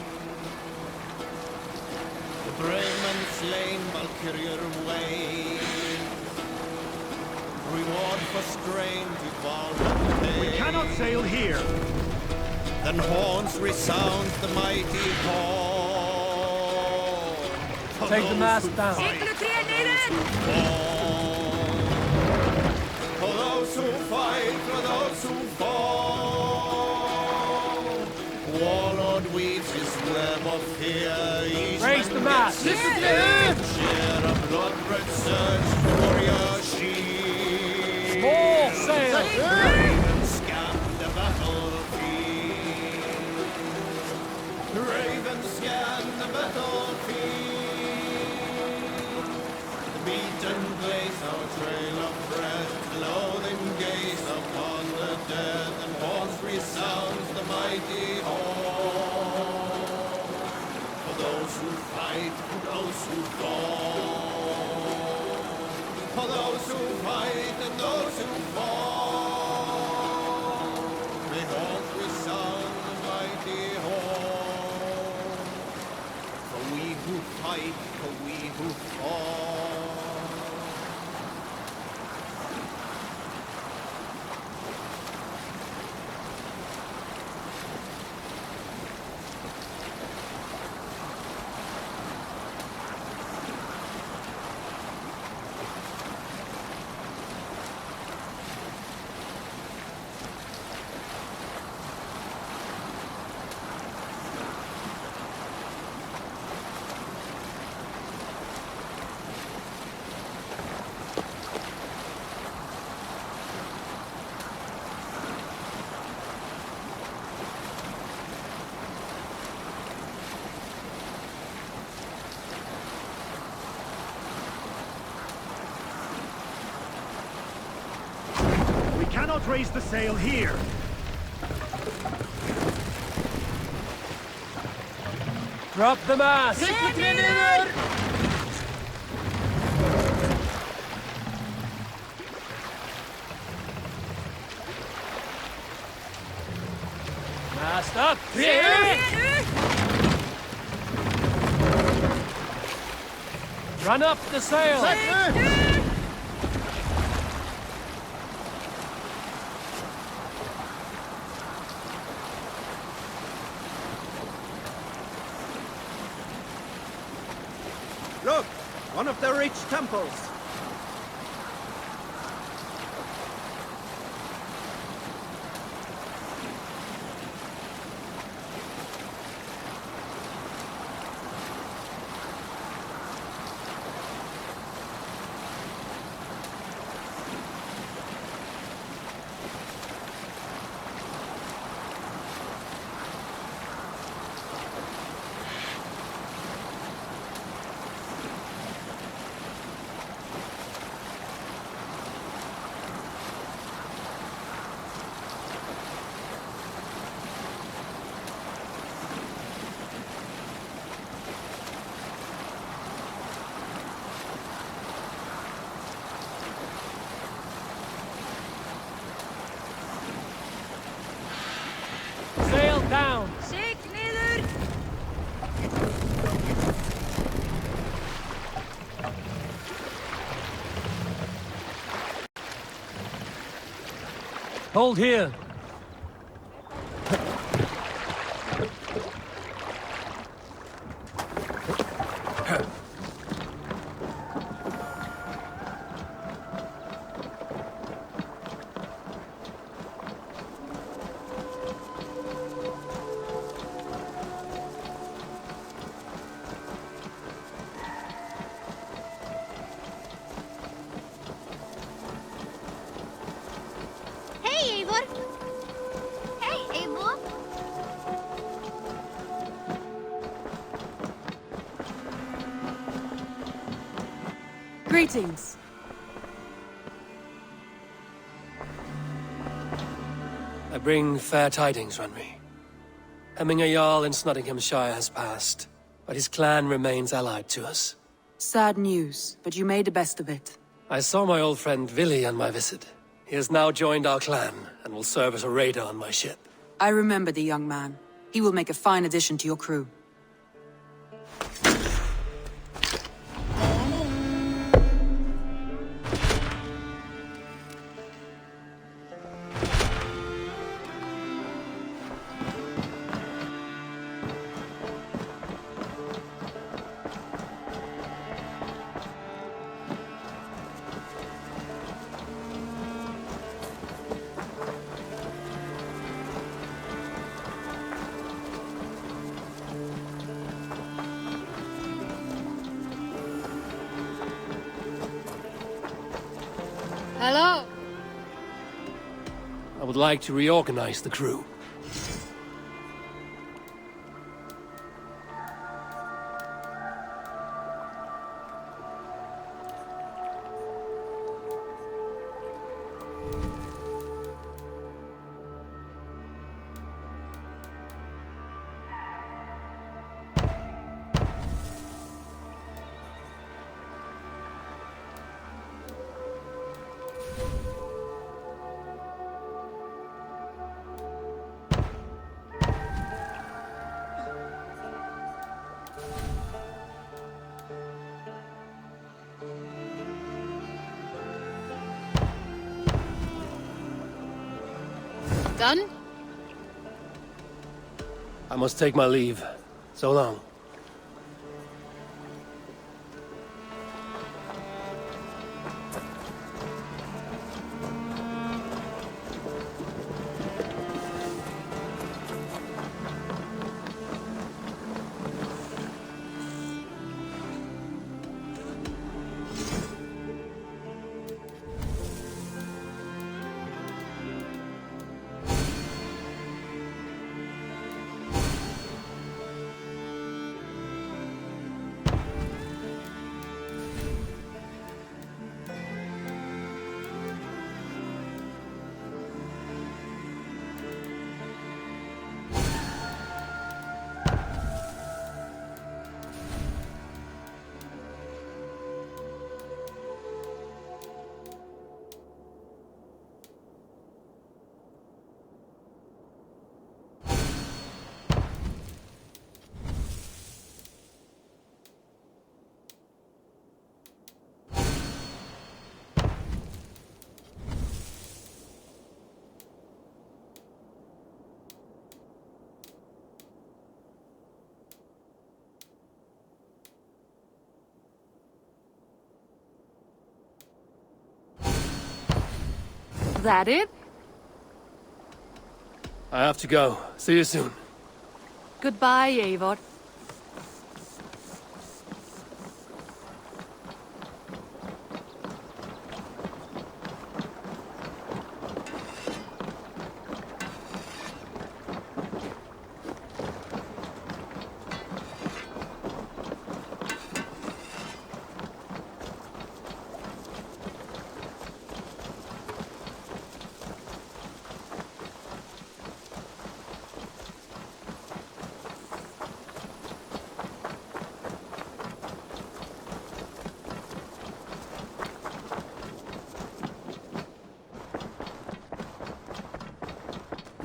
The brave men slain Valkyrier way. Reward for strain to Valhalla pay. We cannot sail here. Then horns resound the mighty horn. Take the mast down. For those who fight, for those who fall. Warlord weaves his web of fear. Raise the mast. Share a blood-red surge, warrior shield. Small sail. Raven scam the battlefield. Raven scan the battlefield. The beaten blaze our trail of breath. Loathing gaze upon the dead. And horns resounds the mighty horn. For those who fight, for those who fall. For those who fight and those who fall. May horns resound the mighty horn. For we who fight, for we who fall. We cannot raise the sail here. Drop the mast. Mast up. Run up the sail. Look! One of the rich temples! Sail down. Hold here. Hey, Eivor! Hey, Eivor! Greetings. I bring fair tidings, Runry. Hemming Jarl in Snotinghamshire has passed, but his clan remains allied to us. Sad news, but you made the best of it. I saw my old friend Vili on my visit. He has now joined our clan, and will serve as a raider on my ship. I remember the young man. He will make a fine addition to your crew. Hello. I would like to reorganize the crew. Done? I must take my leave. So long. That it? I have to go. See you soon. Goodbye, Eivor.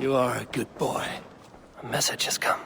You are a good boy. A message has come.